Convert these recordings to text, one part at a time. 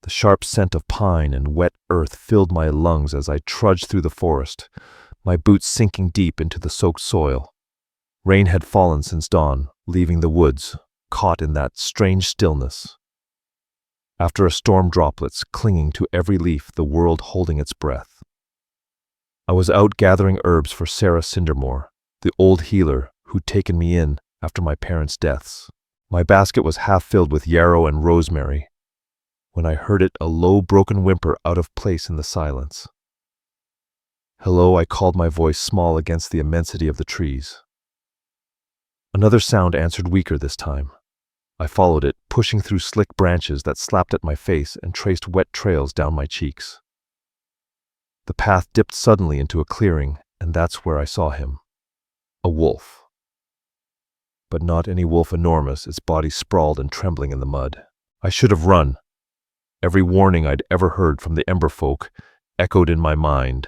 The sharp scent of pine and wet earth filled my lungs as I trudged through the forest, my boots sinking deep into the soaked soil. Rain had fallen since dawn, leaving the woods caught in that strange stillness. After a storm, droplets clinging to every leaf, the world holding its breath. I was out gathering herbs for Sarah Cindermore, the old healer who'd taken me in after my parents' deaths. My basket was half filled with yarrow and rosemary, when I heard it, a low, broken whimper out of place in the silence. Hello, I called, my voice small against the immensity of the trees. Another sound answered, weaker this time. I followed it, pushing through slick branches that slapped at my face and traced wet trails down my cheeks. The path dipped suddenly into a clearing, and that's where I saw him. A wolf. But not any wolf, enormous, its body sprawled and trembling in the mud. I should have run. Every warning I'd ever heard from the Ember folk echoed in my mind.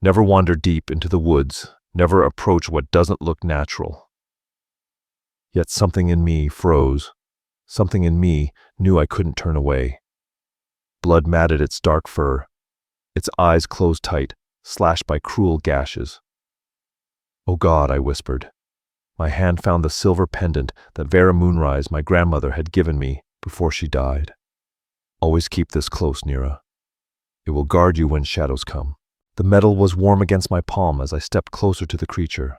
Never wander deep into the woods, never approach what doesn't look natural. Yet something in me froze. Something in me knew I couldn't turn away. Blood matted its dark fur. Its eyes closed tight, slashed by cruel gashes. "Oh God," I whispered. My hand found the silver pendant that Vera Moonrise, my grandmother, had given me before she died. "Always keep this close, Nira. It will guard you when shadows come." The metal was warm against my palm as I stepped closer to the creature.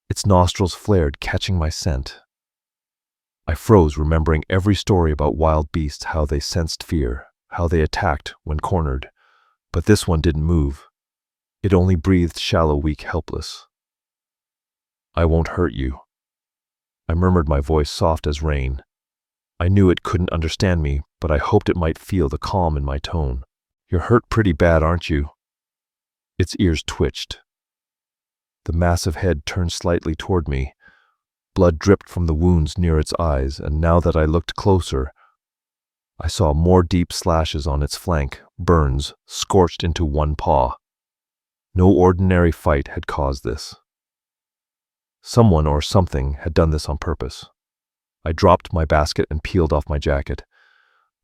Its nostrils flared, catching my scent. I froze, remembering every story about wild beasts, how they sensed fear, how they attacked when cornered. But this one didn't move. It only breathed shallow, weak, helpless. "I won't hurt you," I murmured, my voice soft as rain. I knew it couldn't understand me, but I hoped it might feel the calm in my tone. "You're hurt pretty bad, aren't you?" Its ears twitched. The massive head turned slightly toward me. Blood dripped from the wounds near its eyes, and now that I looked closer, I saw more deep slashes on its flank, burns scorched into one paw. No ordinary fight had caused this. Someone or something had done this on purpose. I dropped my basket and peeled off my jacket.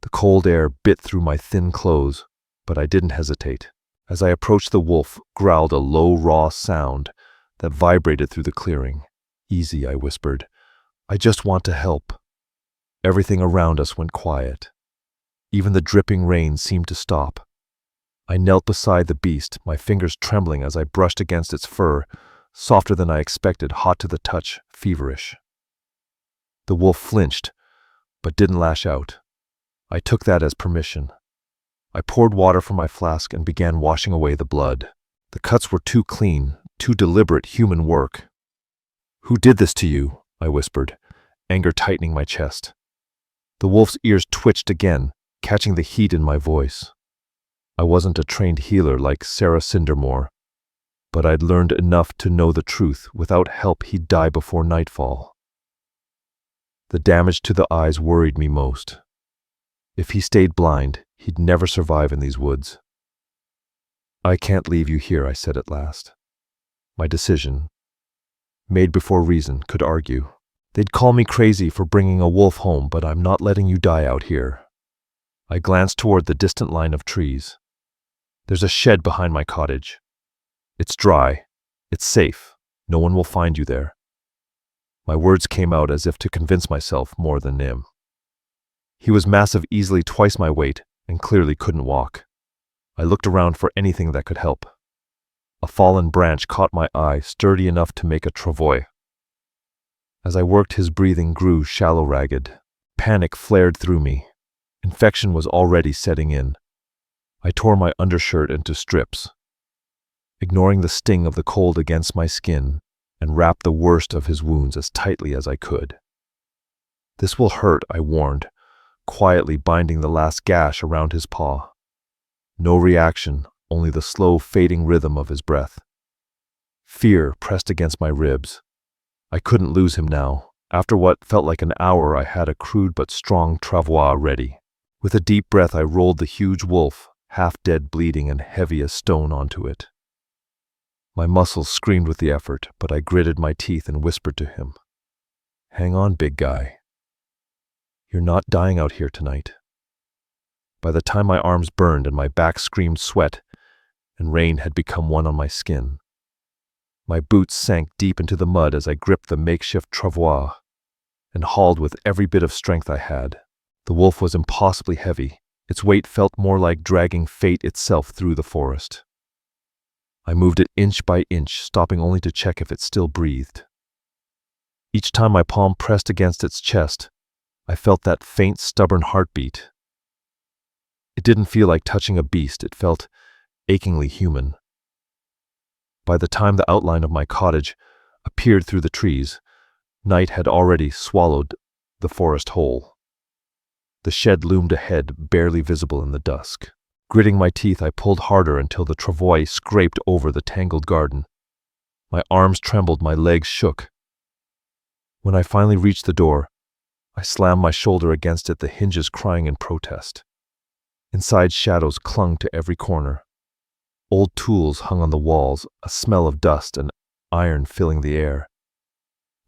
The cold air bit through my thin clothes, but I didn't hesitate. As I approached, the wolf growled a low, raw sound that vibrated through the clearing. "Easy," I whispered. "I just want to help." Everything around us went quiet. Even the dripping rain seemed to stop. I knelt beside the beast, my fingers trembling as I brushed against its fur, softer than I expected, hot to the touch, feverish. The wolf flinched, but didn't lash out. I took that as permission. I poured water from my flask and began washing away the blood. The cuts were too clean, too deliberate human work. "Who did this to you?" I whispered, anger tightening my chest. The wolf's ears twitched again, catching the heat in my voice. I wasn't a trained healer like Sarah Cindermore, but I'd learned enough to know the truth. Without help, he'd die before nightfall. The damage to the eyes worried me most. If he stayed blind, he'd never survive in these woods. "I can't leave you here," I said at last. My decision, made before reason could argue. "They'd call me crazy for bringing a wolf home, but I'm not letting you die out here." I glanced toward the distant line of trees. "There's a shed behind my cottage. It's dry. It's safe. No one will find you there." My words came out as if to convince myself more than him. He was massive, easily twice my weight, and clearly couldn't walk. I looked around for anything that could help. A fallen branch caught my eye, sturdy enough to make a travois. As I worked, his breathing grew shallow, ragged. Panic flared through me. Infection was already setting in. I tore my undershirt into strips, ignoring the sting of the cold against my skin, and wrapped the worst of his wounds as tightly as I could. "This will hurt," I warned, quietly binding the last gash around his paw. No reaction, only the slow, fading rhythm of his breath. Fear pressed against my ribs. I couldn't lose him now. After what felt like an hour, I had a crude but strong travois ready. With a deep breath, I rolled the huge wolf, half dead, bleeding, and heavy as stone, onto it. My muscles screamed with the effort, but I gritted my teeth and whispered to him, "Hang on, big guy. You're not dying out here tonight." By the time my arms burned and my back screamed sweat, and rain had become one on my skin. My boots sank deep into the mud as I gripped the makeshift travois and hauled with every bit of strength I had. The wolf was impossibly heavy. Its weight felt more like dragging fate itself through the forest. I moved it inch by inch, stopping only to check if it still breathed. Each time my palm pressed against its chest, I felt that faint, stubborn heartbeat. It didn't feel like touching a beast, it felt achingly human. By the time the outline of my cottage appeared through the trees, night had already swallowed the forest whole. The shed loomed ahead, barely visible in the dusk. Gritting my teeth, I pulled harder until the travois scraped over the tangled garden. My arms trembled, my legs shook. When I finally reached the door, I slammed my shoulder against it, the hinges crying in protest. Inside, shadows clung to every corner. Old tools hung on the walls, a smell of dust and iron filling the air.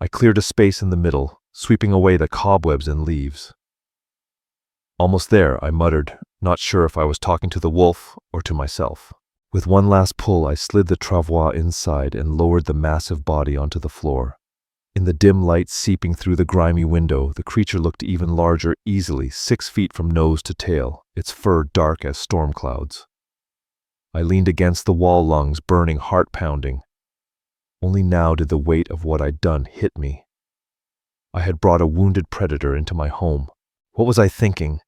I cleared a space in the middle, sweeping away the cobwebs and leaves. Almost there, I muttered, not sure if I was talking to the wolf or to myself. With one last pull, I slid the travois inside and lowered the massive body onto the floor. In the dim light seeping through the grimy window, the creature looked even larger, easily 6 feet from nose to tail, its fur dark as storm clouds. I leaned against the wall, lungs burning, heart pounding. Only now did the weight of what I'd done hit me. I had brought a wounded predator into my home. What was I thinking?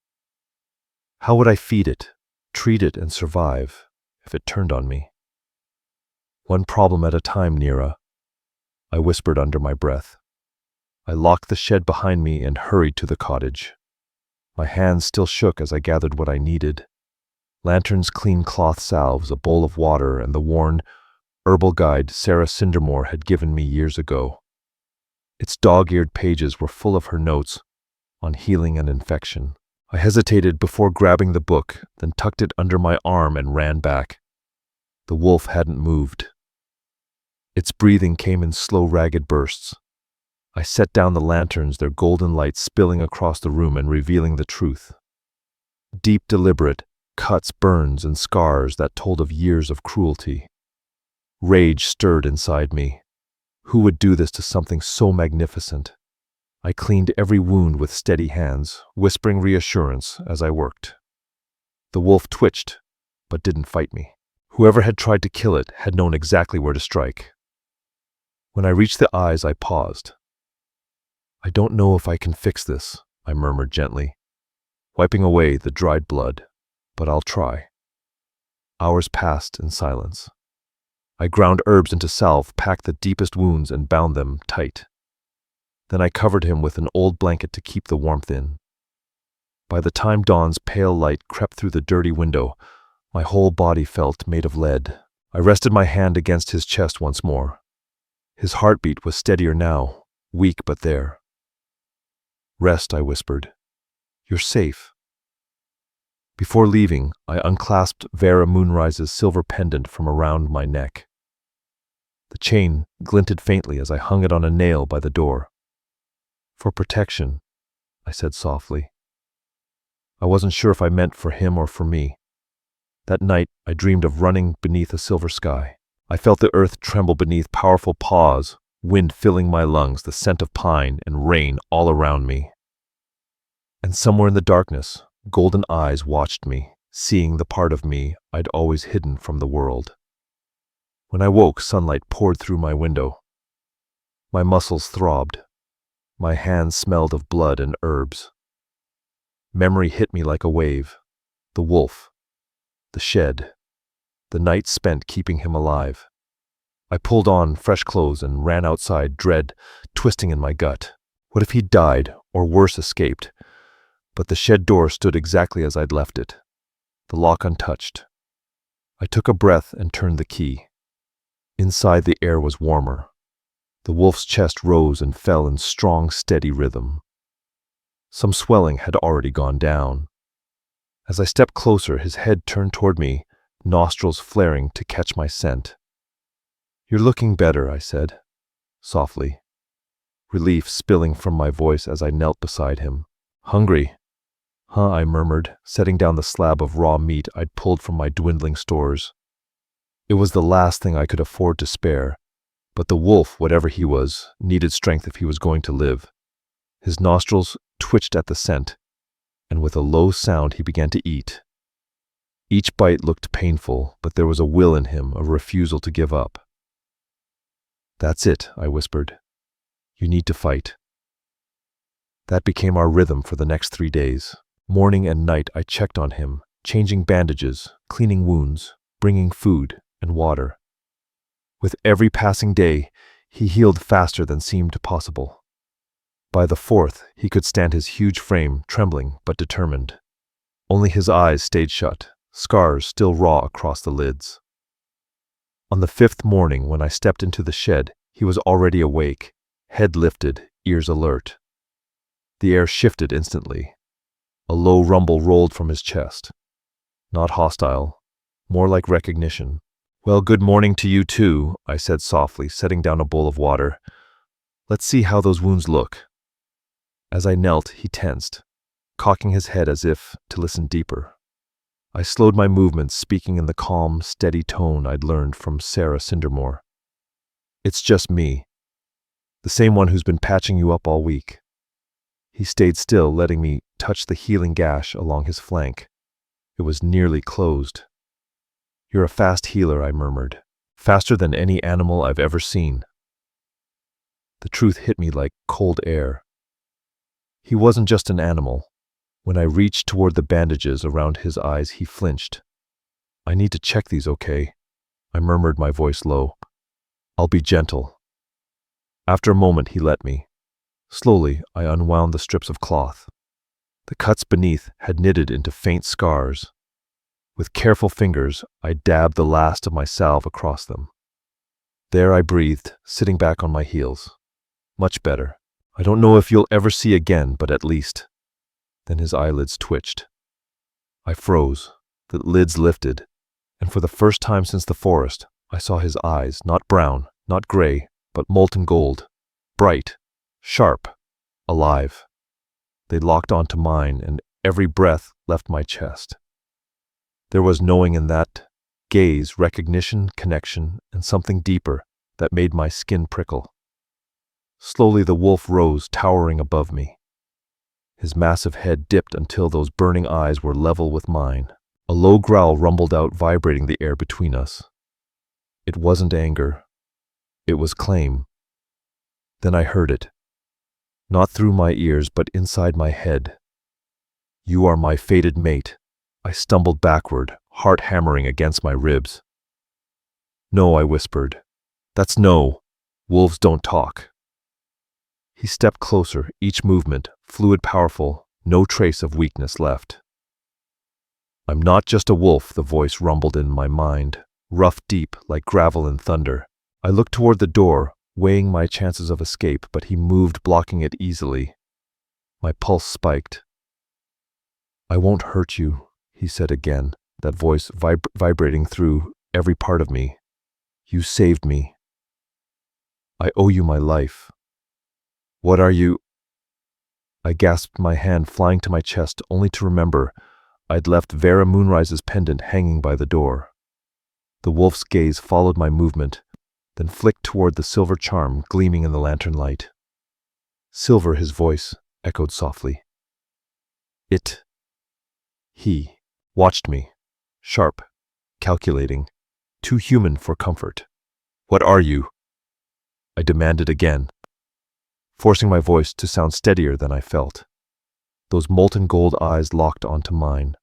How would I feed it, treat it, and survive if it turned on me? One problem at a time, Nira, I whispered under my breath. I locked the shed behind me and hurried to the cottage. My hands still shook as I gathered what I needed. Lanterns, clean cloth salves, a bowl of water, and the worn herbal guide Sarah Cindermore had given me years ago. Its dog-eared pages were full of her notes on healing and infection. I hesitated before grabbing the book, then tucked it under my arm and ran back. The wolf hadn't moved. Its breathing came in slow, ragged bursts. I set down the lanterns, their golden light spilling across the room and revealing the truth. Deep, deliberate cuts, burns, and scars that told of years of cruelty. Rage stirred inside me. Who would do this to something so magnificent? I cleaned every wound with steady hands, whispering reassurance as I worked. The wolf twitched, but didn't fight me. Whoever had tried to kill it had known exactly where to strike. When I reached the eyes, I paused. I don't know if I can fix this, I murmured gently, wiping away the dried blood, but I'll try. Hours passed in silence. I ground herbs into salve, packed the deepest wounds, and bound them tight. Then I covered him with an old blanket to keep the warmth in. By the time dawn's pale light crept through the dirty window, my whole body felt made of lead. I rested my hand against his chest once more. His heartbeat was steadier now, weak but there. Rest, I whispered. You're safe. Before leaving, I unclasped Vera Moonrise's silver pendant from around my neck. The chain glinted faintly as I hung it on a nail by the door. For protection, I said softly. I wasn't sure if I meant for him or for me. That night, I dreamed of running beneath a silver sky. I felt the earth tremble beneath powerful paws, wind filling my lungs, the scent of pine and rain all around me. And somewhere in the darkness, golden eyes watched me, seeing the part of me I'd always hidden from the world. When I woke, sunlight poured through my window. My muscles throbbed. My hands smelled of blood and herbs. Memory hit me like a wave. The wolf. The shed. The night spent keeping him alive. I pulled on fresh clothes and ran outside, dread twisting in my gut. What if he died, or worse, escaped? But the shed door stood exactly as I'd left it, the lock untouched. I took a breath and turned the key. Inside, the air was warmer. The wolf's chest rose and fell in strong, steady rhythm. Some swelling had already gone down. As I stepped closer, his head turned toward me, nostrils flaring to catch my scent. "You're looking better," I said, softly, relief spilling from my voice as I knelt beside him. "Hungry?" Huh, I murmured, setting down the slab of raw meat I'd pulled from my dwindling stores. It was the last thing I could afford to spare, but the wolf, whatever he was, needed strength if he was going to live. His nostrils twitched at the scent, and with a low sound he began to eat. Each bite looked painful, but there was a will in him, a refusal to give up. "That's it," I whispered. "You need to fight." That became our rhythm for the next 3 days. Morning and night I checked on him, changing bandages, cleaning wounds, bringing food and water. With every passing day, he healed faster than seemed possible. By the 4th, he could stand his huge frame, trembling but determined. Only his eyes stayed shut, scars still raw across the lids. On the 5th morning, when I stepped into the shed, he was already awake, head lifted, ears alert. The air shifted instantly. A low rumble rolled from his chest. Not hostile, more like recognition. "Well, good morning to you too," I said softly, setting down a bowl of water. "Let's see how those wounds look." As I knelt, he tensed, cocking his head as if to listen deeper. I slowed my movements, speaking in the calm, steady tone I'd learned from Sarah Cindermore. "It's just me, the same one who's been patching you up all week." He stayed still, letting me touch the healing gash along his flank. It was nearly closed. "You're a fast healer," I murmured. "Faster than any animal I've ever seen." The truth hit me like cold air. He wasn't just an animal. When I reached toward the bandages around his eyes, he flinched. "I need to check these, okay?" I murmured, my voice low. "I'll be gentle." After a moment, he let me. Slowly, I unwound the strips of cloth. The cuts beneath had knitted into faint scars. With careful fingers, I dabbed the last of my salve across them. There I breathed, sitting back on my heels. Much better. "I don't know if you'll ever see again, but at least." Then his eyelids twitched. I froze, the lids lifted, and for the first time since the forest, I saw his eyes, not brown, not gray, but molten gold, bright, sharp, alive. They locked onto mine, and every breath left my chest. There was knowing in that gaze, recognition, connection, and something deeper that made my skin prickle. Slowly the wolf rose, towering above me. His massive head dipped until those burning eyes were level with mine. A low growl rumbled out, vibrating the air between us. It wasn't anger. It was claim. Then I heard it. Not through my ears, but inside my head. "You are my fated mate." I stumbled backward, heart hammering against my ribs. "No," I whispered. "That's no. Wolves don't talk." He stepped closer, each movement, fluid, powerful, no trace of weakness left. "I'm not just a wolf," the voice rumbled in my mind, rough, deep, like gravel in thunder. I looked toward the door, weighing my chances of escape, but he moved, blocking it easily. My pulse spiked. "I won't hurt you," he said again, that voice vibrating through every part of me. "You saved me. I owe you my life." "What are you—" I gasped, my hand flying to my chest, only to remember I'd left Vera Moonrise's pendant hanging by the door. The wolf's gaze followed my movement, then flicked toward the silver charm gleaming in the lantern light. "Silver," his voice echoed softly. He watched me, sharp, calculating, too human for comfort. "What are you?" I demanded again, forcing my voice to sound steadier than I felt. Those molten gold eyes locked onto mine.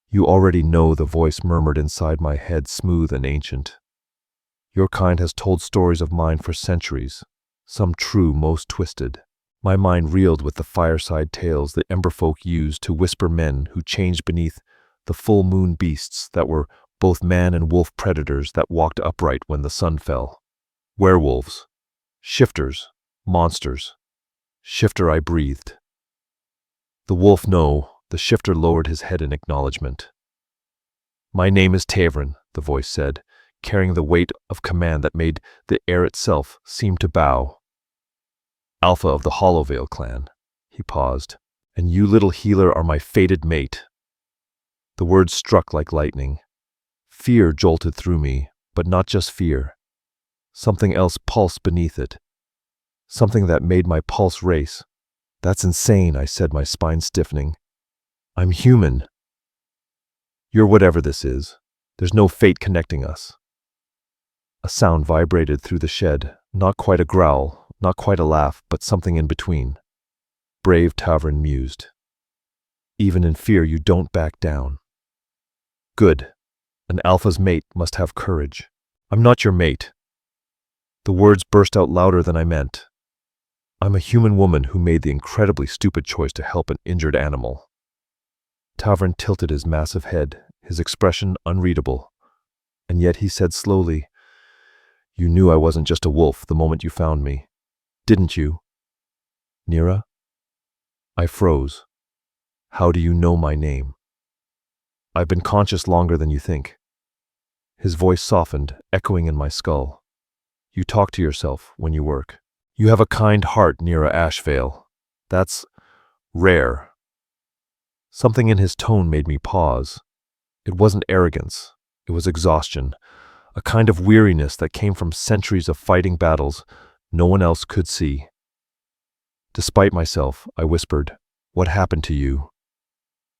"You already know," the voice murmured inside my head, smooth and ancient. "Your kind has told stories of mine for centuries, some true, most twisted." My mind reeled with the fireside tales the Emberfolk used to whisper men who changed beneath the full moon, beasts that were both man and wolf, predators that walked upright when the sun fell. Werewolves, shifters, monsters. "Shifter," I breathed. "The wolf, no." The shifter lowered his head in acknowledgement. "My name is Tavern," the voice said, carrying the weight of command that made the air itself seem to bow. "Alpha of the Hollowveil Clan." He paused, And you, little healer, are my fated mate. The words struck like lightning. Fear jolted through me, but not just fear. Something else pulsed beneath it. Something that made my pulse race. That's insane, I said, my spine stiffening. I'm human. You're whatever this is. There's no fate connecting us. A sound vibrated through the shed, not quite a growl, not quite a laugh, but something in between. Brave Tavern mused. Even in fear, you don't back down. Good. An alpha's mate must have courage. I'm not your mate. The words burst out louder than I meant. I'm a human woman who made the incredibly stupid choice to help an injured animal. Tavern tilted his massive head, his expression unreadable. And yet he said slowly, "You knew I wasn't just a wolf the moment you found me, didn't you, Nira?" I froze. How do you know my name? I've been conscious longer than you think. His voice softened, echoing in my skull. You talk to yourself when you work. You have a kind heart, Nira Ashvale. That's rare. Something in his tone made me pause. It wasn't arrogance. It was exhaustion, a kind of weariness that came from centuries of fighting battles no one else could see. Despite myself, I whispered, "What happened to you?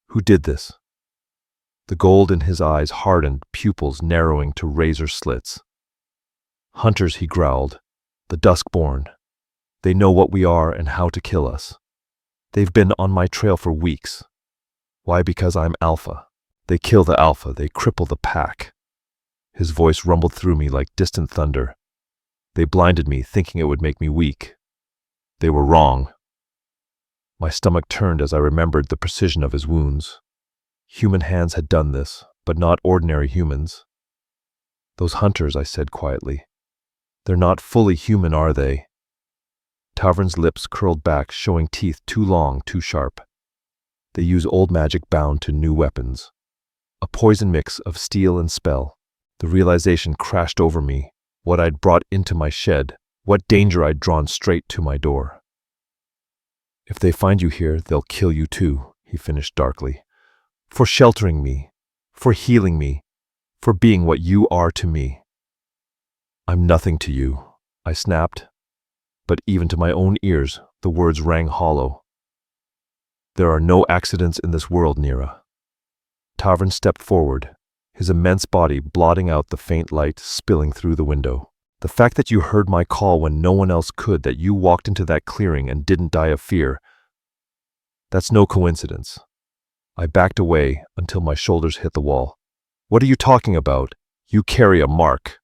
Who did this?" The gold in his eyes hardened, pupils narrowing to razor slits. "Hunters," he growled, "the Duskborn. They know what we are and how to kill us. They've been on my trail for weeks. Why? Because I'm Alpha. They kill the Alpha, they cripple the pack." His voice rumbled through me like distant thunder. They blinded me, thinking it would make me weak. They were wrong. My stomach turned as I remembered the precision of his wounds. Human hands had done this, but not ordinary humans. "Those hunters," I said quietly. "They're not fully human, are they?" Tavern's lips curled back, showing teeth too long, too sharp. They use old magic bound to new weapons. A poison mix of steel and spell. The realization crashed over me, what I'd brought into my shed, what danger I'd drawn straight to my door. "If they find you here, they'll kill you too," he finished darkly. "For sheltering me, for healing me, for being what you are to me." "I'm nothing to you," I snapped. But even to my own ears, the words rang hollow. "There are no accidents in this world, Nira." Tavern stepped forward, his immense body blotting out the faint light spilling through the window. "The fact that you heard my call when no one else could, that you walked into that clearing and didn't die of fear, that's no coincidence." I backed away until my shoulders hit the wall. "What are you talking about? You carry a mark."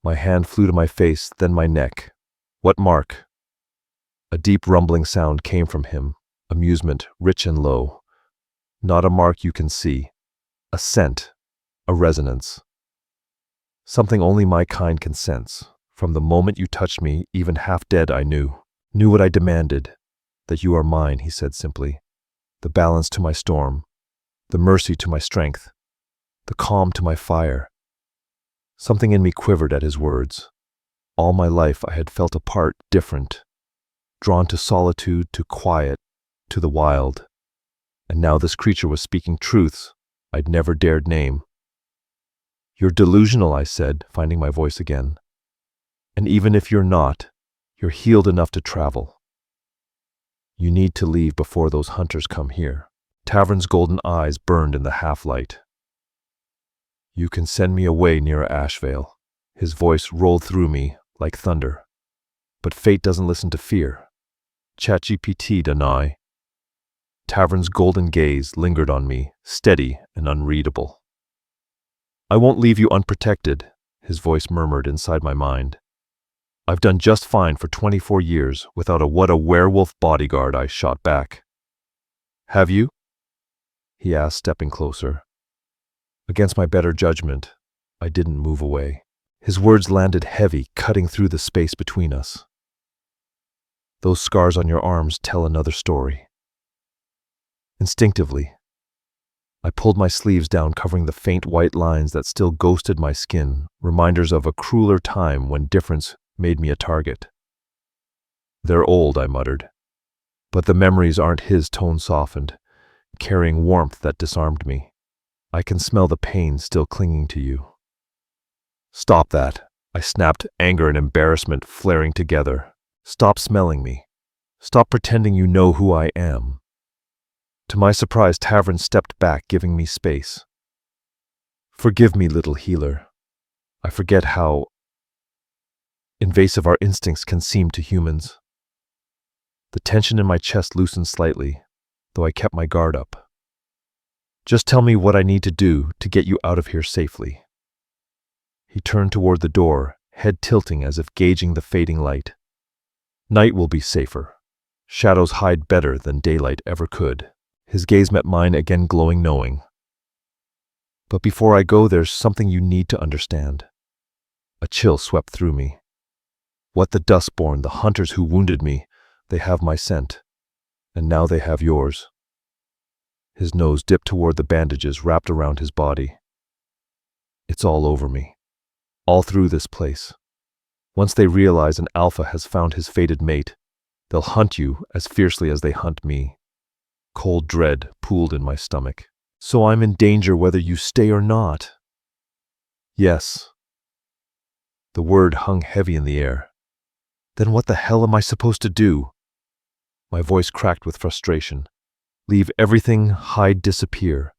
My hand flew to my face, then my neck. "What mark?" A deep rumbling sound came from him, amusement, rich and low. "Not a mark you can see. A scent, a resonance. Something only my kind can sense. From the moment you touched me, even half dead, I knew what I demanded. That you are mine," he said simply. "The balance to my storm, the mercy to my strength, the calm to my fire." Something in me quivered at his words. All my life I had felt apart, different, drawn to solitude, to quiet, to the wild. And now this creature was speaking truths I'd never dared name. "You're delusional," I said, finding my voice again. "And even if you're not, you're healed enough to travel. You need to leave before those hunters come here." Tavern's golden eyes burned in the half-light. "You can send me away, Nira Ashvale." His voice rolled through me like thunder. "But fate doesn't listen to fear. ChatGPT deny." Tavern's golden gaze lingered on me, steady and unreadable. "I won't leave you unprotected," his voice murmured inside my mind. "I've done just fine for 24 years without a what a werewolf bodyguard," I shot back. "Have you?" he asked, stepping closer. Against my better judgment, I didn't move away. His words landed heavy, cutting through the space between us. "Those scars on your arms tell another story." Instinctively, I pulled my sleeves down, covering the faint white lines that still ghosted my skin, reminders of a crueler time when difference made me a target. "They're old," I muttered. But the memories aren't his, tone softened, carrying warmth that disarmed me. I can smell the pain still clinging to you. Stop that, I snapped, anger and embarrassment flaring together. Stop smelling me. Stop pretending you know who I am. To my surprise, Tavern stepped back, giving me space. Forgive me, little healer. I forget how invasive our instincts can seem to humans. The tension in my chest loosened slightly, though I kept my guard up. Just tell me what I need to do to get you out of here safely. He turned toward the door, head tilting as if gauging the fading light. Night will be safer. Shadows hide better than daylight ever could. His gaze met mine again, glowing knowing. But before I go, there's something you need to understand. A chill swept through me. What the Duskborn, the hunters who wounded me, they have my scent. And now they have yours. His nose dipped toward the bandages wrapped around his body. It's all over me. All through this place. Once they realize an alpha has found his fated mate, they'll hunt you as fiercely as they hunt me. Cold dread pooled in my stomach. So I'm in danger whether you stay or not. Yes. The word hung heavy in the air. Then what the hell am I supposed to do? My voice cracked with frustration. Leave everything, hide, disappear.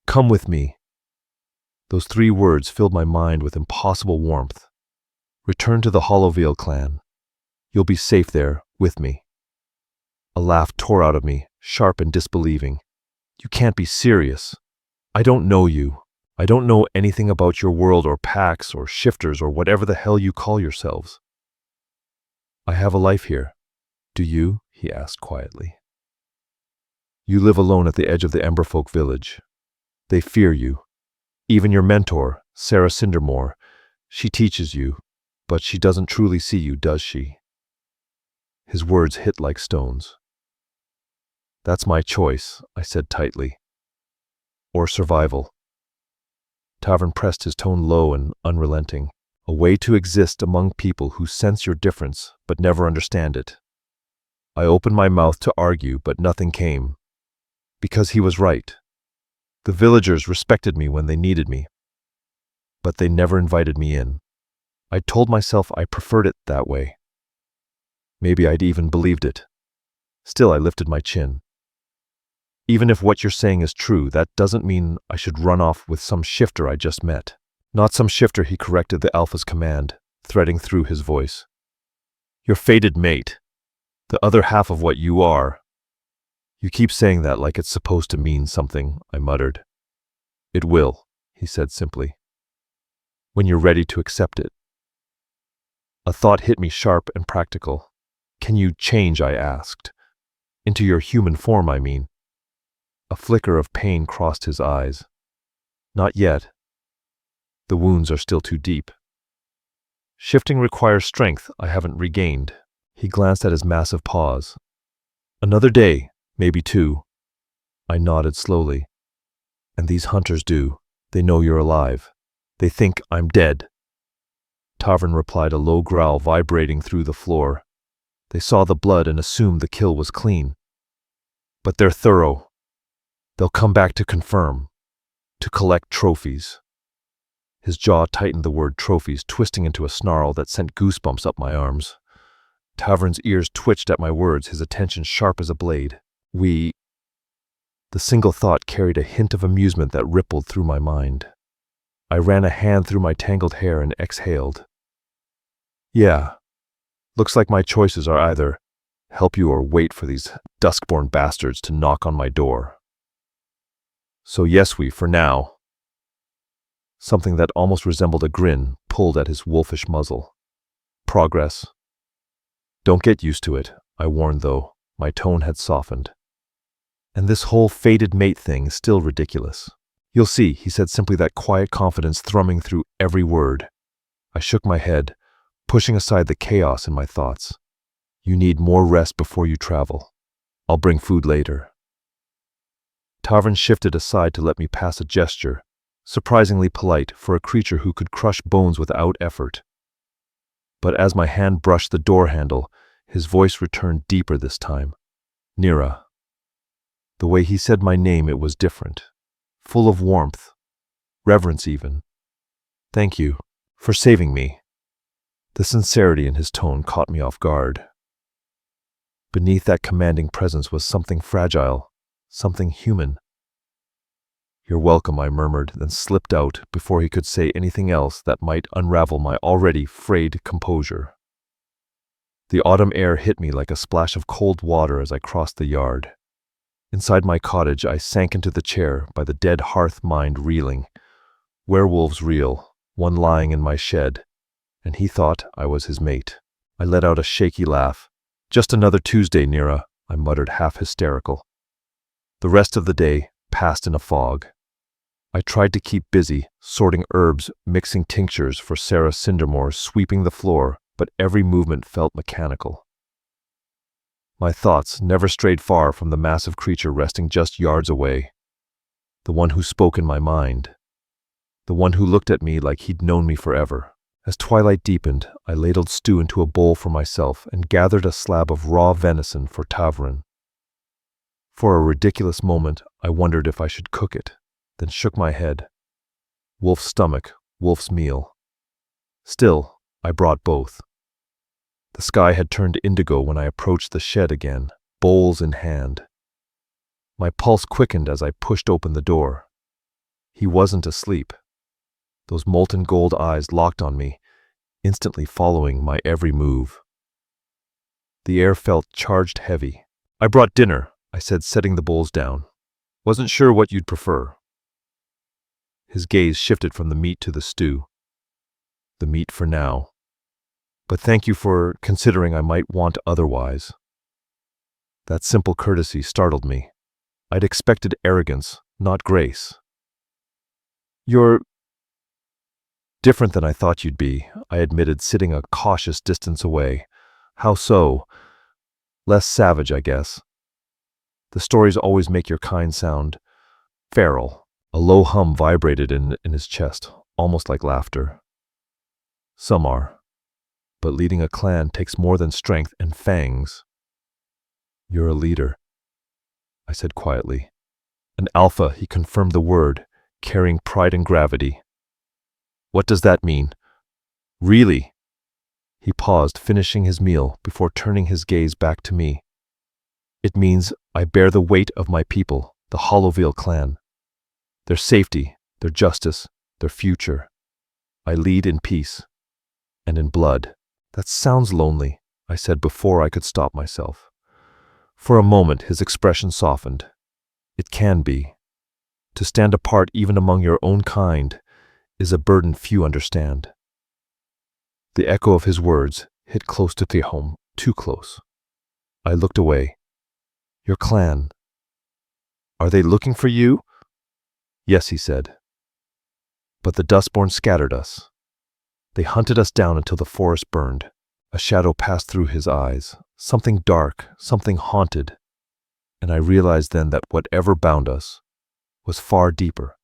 Come with me. Those 3 words filled my mind with impossible warmth. Return to the Hollowveil Clan. You'll be safe there, with me. A laugh tore out of me, sharp and disbelieving. You can't be serious. I don't know you. I don't know anything about your world or packs or shifters or whatever the hell you call yourselves. I have a life here. Do you? He asked quietly. You live alone at the edge of the Emberfolk village. They fear you. Even your mentor, Sarah Cindermore, she teaches you, but she doesn't truly see you, does she? His words hit like stones. That's my choice, I said tightly. Or survival. Tavern pressed his tone low and unrelenting. A way to exist among people who sense your difference but never understand it. I opened my mouth to argue, but nothing came. Because he was right. The villagers respected me when they needed me, but they never invited me in. I told myself I preferred it that way. Maybe I'd even believed it. Still, I lifted my chin. Even if what you're saying is true, that doesn't mean I should run off with some shifter I just met. Not some shifter, he corrected the Alpha's command, threading through his voice. Your fated mate. The other half of what you are. You keep saying that like it's supposed to mean something, I muttered. It will, he said simply. When you're ready to accept it. A thought hit me, sharp and practical. Can you change, I asked. Into your human form, I mean. A flicker of pain crossed his eyes. Not yet. The wounds are still too deep. Shifting requires strength I haven't regained. He glanced at his massive paws. Another day, maybe 2. I nodded slowly. And these hunters do. They know you're alive. They think I'm dead. Tavern replied, a low growl vibrating through the floor. They saw the blood and assumed the kill was clean. But they're thorough. They'll come back to confirm. To collect trophies. His jaw tightened, the word trophies twisting into a snarl that sent goosebumps up my arms. Tavern's ears twitched at my words, his attention sharp as a blade. The single thought carried a hint of amusement that rippled through my mind. I ran a hand through my tangled hair and exhaled. Yeah, looks like my choices are either help you or wait for these duskborn bastards to knock on my door. So yes, for now. Something that almost resembled a grin pulled at his wolfish muzzle. Progress. Don't get used to it, I warned, though. My tone had softened. And this whole fated mate thing is still ridiculous. You'll see, he said simply, that quiet confidence thrumming through every word. I shook my head, pushing aside the chaos in my thoughts. You need more rest before you travel. I'll bring food later. Tavern shifted aside to let me pass, a gesture, surprisingly polite for a creature who could crush bones without effort. But as my hand brushed the door handle, his voice returned deeper this time. Nira. The way he said my name, it was different. Full of warmth, reverence even. Thank you for saving me. The sincerity in his tone caught me off guard. Beneath that commanding presence was something fragile, something human. You're welcome, I murmured, then slipped out before he could say anything else that might unravel my already frayed composure. The autumn air hit me like a splash of cold water as I crossed the yard. Inside my cottage, I sank into the chair by the dead hearth, mind reeling. Werewolves real, one lying in my shed, and he thought I was his mate. I let out a shaky laugh. Just another Tuesday, Nira, I muttered, half hysterical. The rest of the day passed in a fog. I tried to keep busy, sorting herbs, mixing tinctures for Sarah Cindermore, sweeping the floor, but every movement felt mechanical. My thoughts never strayed far from the massive creature resting just yards away. The one who spoke in my mind. The one who looked at me like he'd known me forever. As twilight deepened, I ladled stew into a bowl for myself and gathered a slab of raw venison for Tavrin. For a ridiculous moment, I wondered if I should cook it, then shook my head. Wolf's stomach, wolf's meal. Still, I brought both. The sky had turned indigo when I approached the shed again, bowls in hand. My pulse quickened as I pushed open the door. He wasn't asleep. Those molten gold eyes locked on me, instantly following my every move. The air felt charged heavy. I brought dinner, I said, setting the bowls down. Wasn't sure what you'd prefer. His gaze shifted from the meat to the stew. The meat for now. But thank you for considering I might want otherwise. That simple courtesy startled me. I'd expected arrogance, not grace. You're different than I thought you'd be, I admitted, sitting a cautious distance away. How so? Less savage, I guess. The stories always make your kind sound feral. A low hum vibrated in his chest, almost like laughter. Some are. But leading a clan takes more than strength and fangs. You're a leader, I said quietly. An alpha, he confirmed the word, carrying pride and gravity. What does that mean? Really? He paused, finishing his meal before turning his gaze back to me. It means I bear the weight of my people, the Hollowveil Clan. Their safety, their justice, their future. I lead in peace and in blood. That sounds lonely, I said before I could stop myself. For a moment, his expression softened. It can be. To stand apart even among your own kind is a burden few understand. The echo of his words hit close to home, too close. I looked away. Your clan. Are they looking for you? Yes, he said. But the Dustborn scattered us. They hunted us down until the forest burned. A shadow passed through his eyes, something dark, something haunted, and I realized then that whatever bound us was far deeper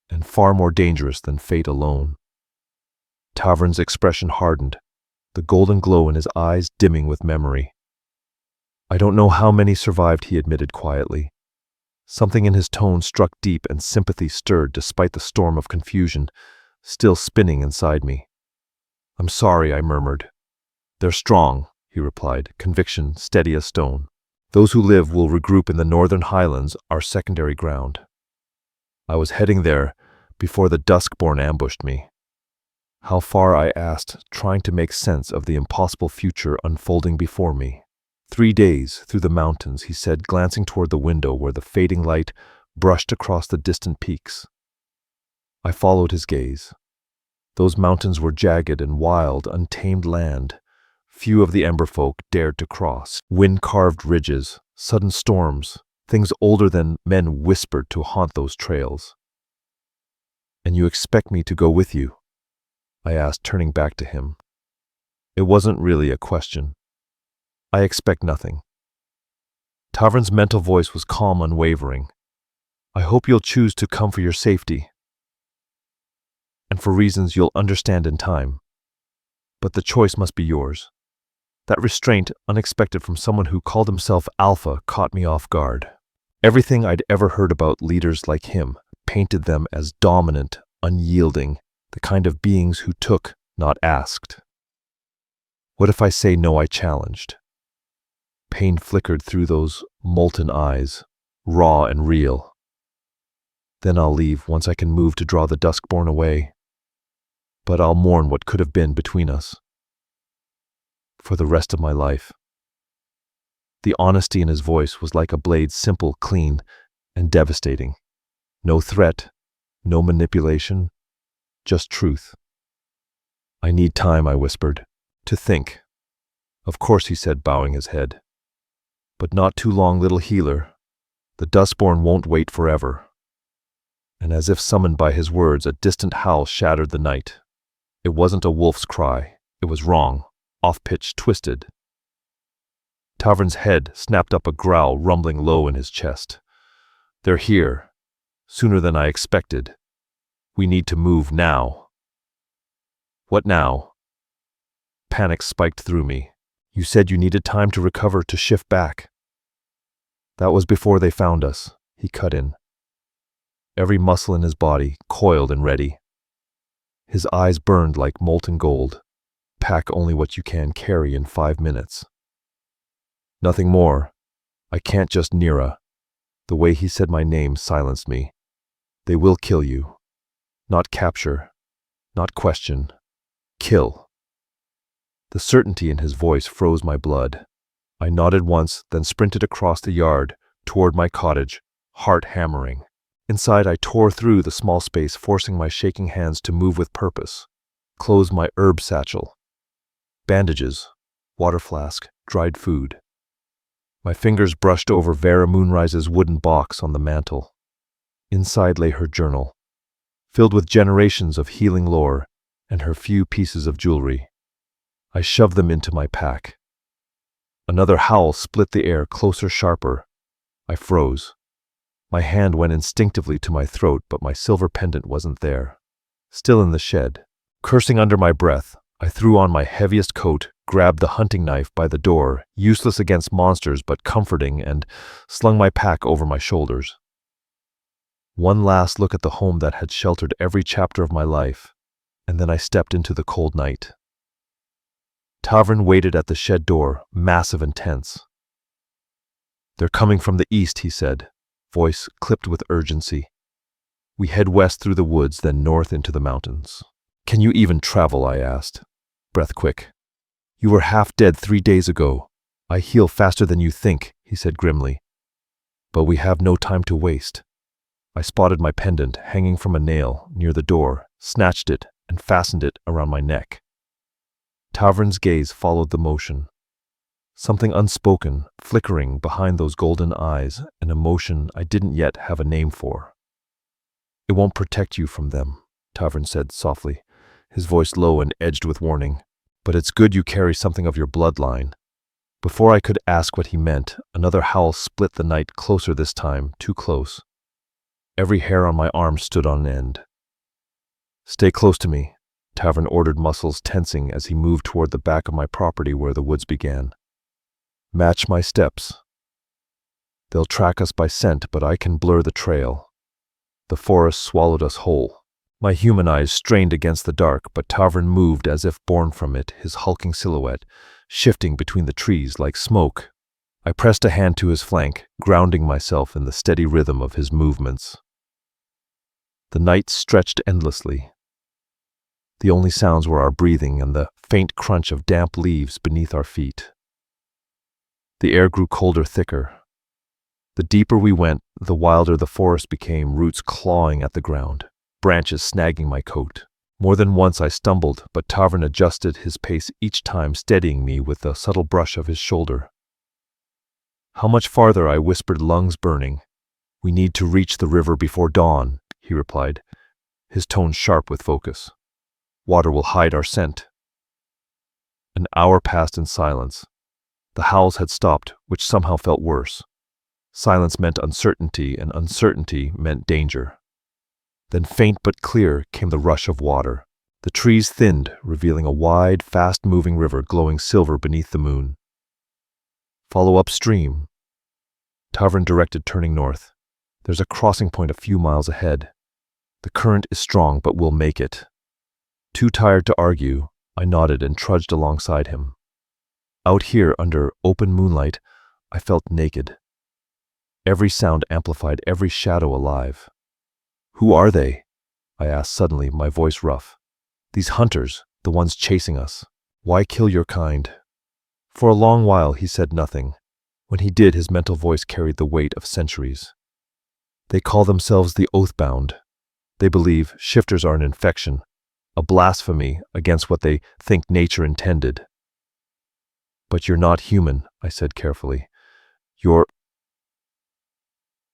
and far more dangerous than fate alone. Tavrin's expression hardened, the golden glow in his eyes dimming with memory. I don't know how many survived, he admitted quietly. Something in his tone struck deep and sympathy stirred despite the storm of confusion still spinning inside me. I'm sorry, I murmured. They're strong, he replied, conviction steady as stone. Those who live will regroup in the northern highlands, our secondary ground. I was heading there before the Duskborn ambushed me. How far, I asked, trying to make sense of the impossible future unfolding before me. 3 days through the mountains, he said, glancing toward the window where the fading light brushed across the distant peaks. I followed his gaze. Those mountains were jagged and wild, untamed land. Few of the Emberfolk dared to cross. Wind-carved ridges, sudden storms, things older than men whispered to haunt those trails. And you expect me to go with you? I asked, turning back to him. It wasn't really a question. I expect nothing. Tavrin's mental voice was calm, unwavering. I hope you'll choose to come for your safety. And for reasons you'll understand in time. But the choice must be yours. That restraint, unexpected from someone who called himself Alpha, caught me off guard. Everything I'd ever heard about leaders like him painted them as dominant, unyielding, the kind of beings who took, not asked. What if I say no? I challenged. Pain flickered through those molten eyes, raw and real. Then I'll leave once I can move to draw the Duskborn away. But I'll mourn what could have been between us. For the rest of my life. The honesty in his voice was like a blade, simple, clean, and devastating. No threat, no manipulation, just truth. I need time, I whispered, to think. Of course, he said, bowing his head. But not too long, little healer. The Duskborn won't wait forever. And as if summoned by his words, a distant howl shattered the night. It wasn't a wolf's cry. It was wrong, off-pitch, twisted. Tavern's head snapped up a growl, rumbling low in his chest. They're here. Sooner than I expected. We need to move now. What now? Panic spiked through me. You said you needed time to recover, to shift back. That was before they found us, he cut in. Every muscle in his body coiled and ready. His eyes burned like molten gold. Pack only what you can carry in 5 minutes. Nothing more. I can't just Nira. The way he said my name silenced me. They will kill you. Not capture. Not question. Kill. The certainty in his voice froze my blood. I nodded once, then sprinted across the yard, toward my cottage, heart hammering. Inside, I tore through the small space, forcing my shaking hands to move with purpose. Closed my herb satchel. Bandages, water flask, dried food. My fingers brushed over Vera Moonrise's wooden box on the mantel. Inside lay her journal, filled with generations of healing lore and her few pieces of jewelry. I shoved them into my pack. Another howl split the air, closer, sharper. I froze. My hand went instinctively to my throat, but my silver pendant wasn't there. Still in the shed. Cursing under my breath, I threw on my heaviest coat, grabbed the hunting knife by the door, useless against monsters but comforting, and slung my pack over my shoulders. One last look at the home that had sheltered every chapter of my life, and then I stepped into the cold night. Tavern waited at the shed door, massive and tense. They're coming from the east, he said, voice clipped with urgency. We head west through the woods, then north into the mountains. Can you even travel? I asked, breath quick. You were half dead 3 days ago. I heal faster than you think, he said grimly. But we have no time to waste. I spotted my pendant hanging from a nail near the door, snatched it, and fastened it around my neck. Tavern's gaze followed the motion. Something unspoken, flickering behind those golden eyes, an emotion I didn't yet have a name for. It won't protect you from them, Tavern said softly, his voice low and edged with warning. But it's good you carry something of your bloodline. Before I could ask what he meant, another howl split the night, closer this time, too close. Every hair on my arm stood on end. Stay close to me, Tavern ordered, muscles tensing as he moved toward the back of my property where the woods began. Match my steps. They'll track us by scent, but I can blur the trail. The forest swallowed us whole. My human eyes strained against the dark, but Tavern moved as if born from it, his hulking silhouette, shifting between the trees like smoke. I pressed a hand to his flank, grounding myself in the steady rhythm of his movements. The night stretched endlessly. The only sounds were our breathing and the faint crunch of damp leaves beneath our feet. The air grew colder, thicker. The deeper we went, the wilder the forest became, roots clawing at the ground, branches snagging my coat. More than once I stumbled, but Tavern adjusted his pace each time, steadying me with a subtle brush of his shoulder. How much farther? I whispered, lungs burning. We need to reach the river before dawn, he replied, his tone sharp with focus. Water will hide our scent. An hour passed in silence. The howls had stopped, which somehow felt worse. Silence meant uncertainty, and uncertainty meant danger. Then faint but clear came the rush of water. The trees thinned, revealing a wide, fast-moving river glowing silver beneath the moon. Follow upstream. Tavern directed, turning north. There's a crossing point a few miles ahead. The current is strong, but we'll make it. Too tired to argue, I nodded and trudged alongside him. Out here, under open moonlight, I felt naked. Every sound amplified, every shadow alive. Who are they? I asked suddenly, my voice rough. These hunters, the ones chasing us. Why kill your kind? For a long while he said nothing. When he did, his mental voice carried the weight of centuries. They call themselves the Oathbound. They believe shifters are an infection, a blasphemy against what they think nature intended. But you're not human, I said carefully. You're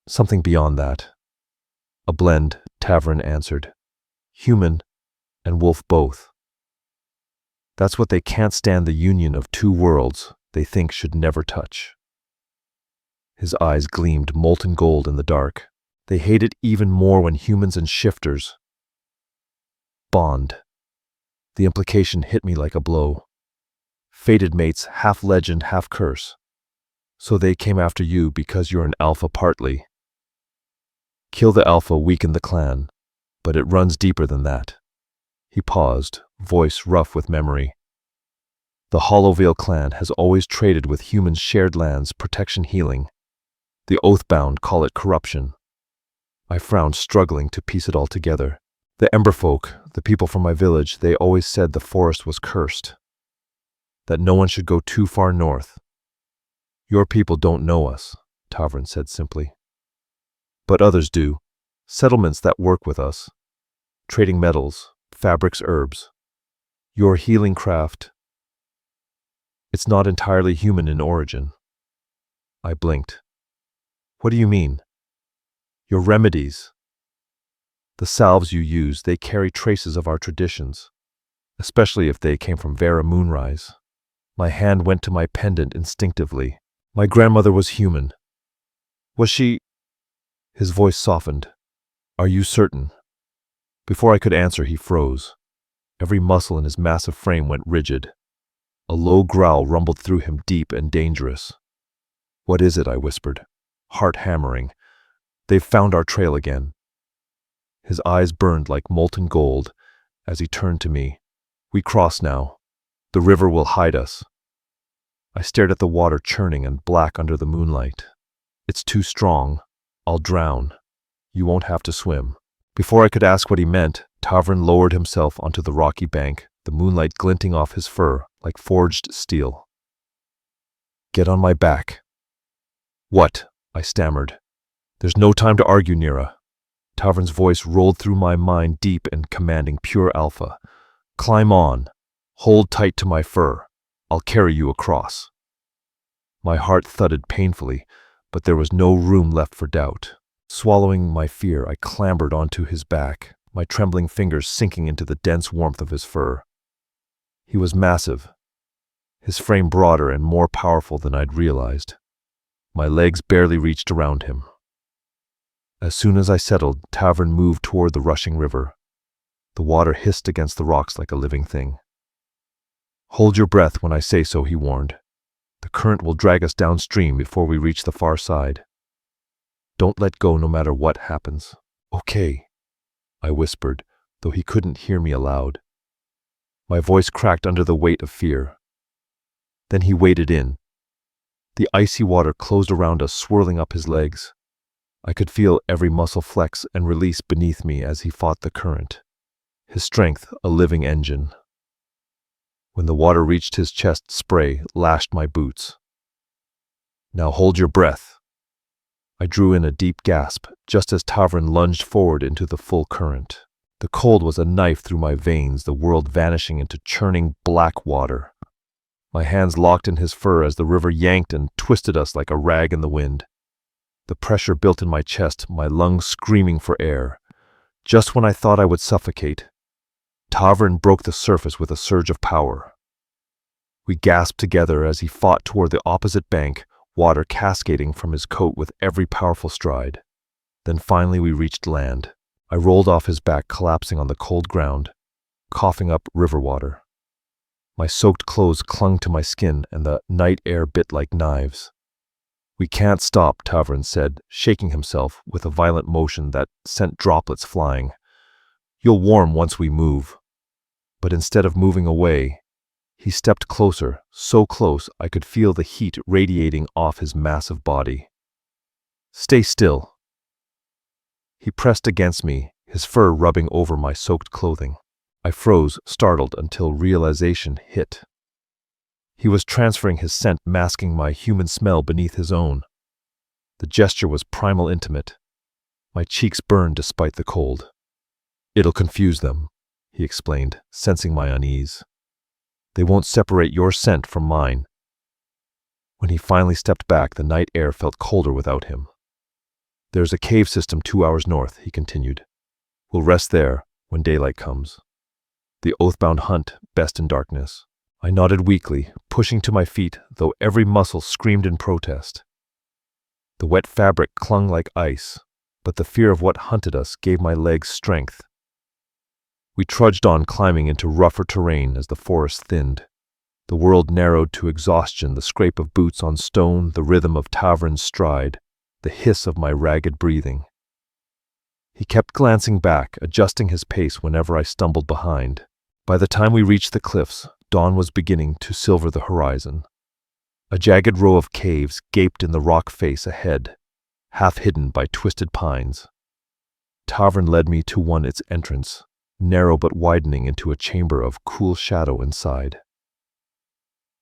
something beyond that. A blend, Tavern answered. Human and wolf both. That's what they can't stand, the union of two worlds they think should never touch. His eyes gleamed molten gold in the dark. They hate it even more when humans and shifters bond. The implication hit me like a blow. Fated mates, half legend, half curse. So they came after you because you're an alpha partly. Kill the alpha, weaken the clan, but it runs deeper than that. He paused, voice rough with memory. The Hollowveil Clan has always traded with humans, shared lands, protection, healing. The Oathbound call it corruption. I frowned, struggling to piece it all together. The Emberfolk, the people from my village, they always said the forest was cursed, that no one should go too far north. Your people don't know us, Tavern said simply. But others do. Settlements that work with us. Trading metals, fabrics, herbs. Your healing craft, it's not entirely human in origin. I blinked. What do you mean? Your remedies. The salves you use, they carry traces of our traditions, especially if they came from Vera Moonrise. My hand went to my pendant instinctively. My grandmother was human. Was she? His voice softened. Are you certain? Before I could answer, he froze. Every muscle in his massive frame went rigid. A low growl rumbled through him, deep and dangerous. What is it? I whispered, heart hammering. They've found our trail again. His eyes burned like molten gold as he turned to me. We cross now. The river will hide us. I stared at the water churning and black under the moonlight. It's too strong. I'll drown. You won't have to swim. Before I could ask what he meant, Tavern lowered himself onto the rocky bank, the moonlight glinting off his fur like forged steel. Get on my back. What? I stammered. There's no time to argue, Nira. Tavern's voice rolled through my mind, deep and commanding, pure alpha. Climb on. Hold tight to my fur. I'll carry you across. My heart thudded painfully, but there was no room left for doubt. Swallowing my fear, I clambered onto his back, my trembling fingers sinking into the dense warmth of his fur. He was massive, his frame broader and more powerful than I'd realized. My legs barely reached around him. As soon as I settled, Tavern moved toward the rushing river. The water hissed against the rocks like a living thing. Hold your breath when I say so, he warned. The current will drag us downstream before we reach the far side. Don't let go no matter what happens. Okay, I whispered, though he couldn't hear me aloud. My voice cracked under the weight of fear. Then he waded in. The icy water closed around us, swirling up his legs. I could feel every muscle flex and release beneath me as he fought the current. His strength, a living engine. When the water reached his chest, spray lashed my boots. Now hold your breath. I drew in a deep gasp, just as Tavern lunged forward into the full current. The cold was a knife through my veins, the world vanishing into churning black water. My hands locked in his fur as the river yanked and twisted us like a rag in the wind. The pressure built in my chest, my lungs screaming for air. Just when I thought I would suffocate, Tavern broke the surface with a surge of power. We gasped together as he fought toward the opposite bank, water cascading from his coat with every powerful stride. Then finally we reached land. I rolled off his back, collapsing on the cold ground. coughing up river water. My soaked clothes clung to my skin, and the night air bit like knives. "We can't stop," Tavern said, shaking himself with a violent motion that sent droplets flying. "You'll warm once we move." But instead of moving away, he stepped closer, so close I could feel the heat radiating off his massive body. "Stay still." He pressed against me, his fur rubbing over my soaked clothing. I froze, startled, until realization hit. He was transferring his scent, masking my human smell beneath his own. The gesture was primal intimate. My cheeks burned despite the cold. "It'll confuse them," he explained, sensing my unease. "They won't separate your scent from mine." When he finally stepped back, the night air felt colder without him. "There's a cave system 2 hours north," he continued. "We'll rest there when daylight comes. The Oathbound hunt best in darkness." I nodded weakly, pushing to my feet, though every muscle screamed in protest. The wet fabric clung like ice, but the fear of what hunted us gave my legs strength. We trudged on, climbing into rougher terrain as the forest thinned. The world narrowed to exhaustion, the scrape of boots on stone, the rhythm of Tavern's stride, the hiss of my ragged breathing. He kept glancing back, adjusting his pace whenever I stumbled behind. By the time we reached the cliffs, dawn was beginning to silver the horizon. A jagged row of caves gaped in the rock face ahead, half hidden by twisted pines. Tavern led me to its entrance, narrow but widening into a chamber of cool shadow inside.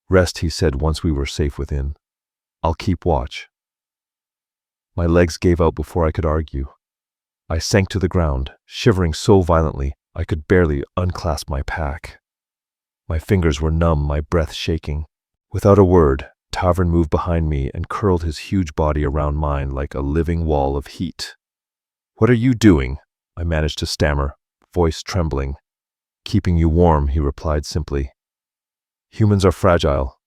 "Rest," he said once we were safe within. "I'll keep watch." My legs gave out before I could argue. I sank to the ground, shivering so violently I could barely unclasp my pack. My fingers were numb, my breath shaking. Without a word, Tavern moved behind me and curled his huge body around mine like a living wall of heat. "What are you doing?" I managed to stammer, voice trembling. "Keeping you warm," he replied simply. "Humans are fragile.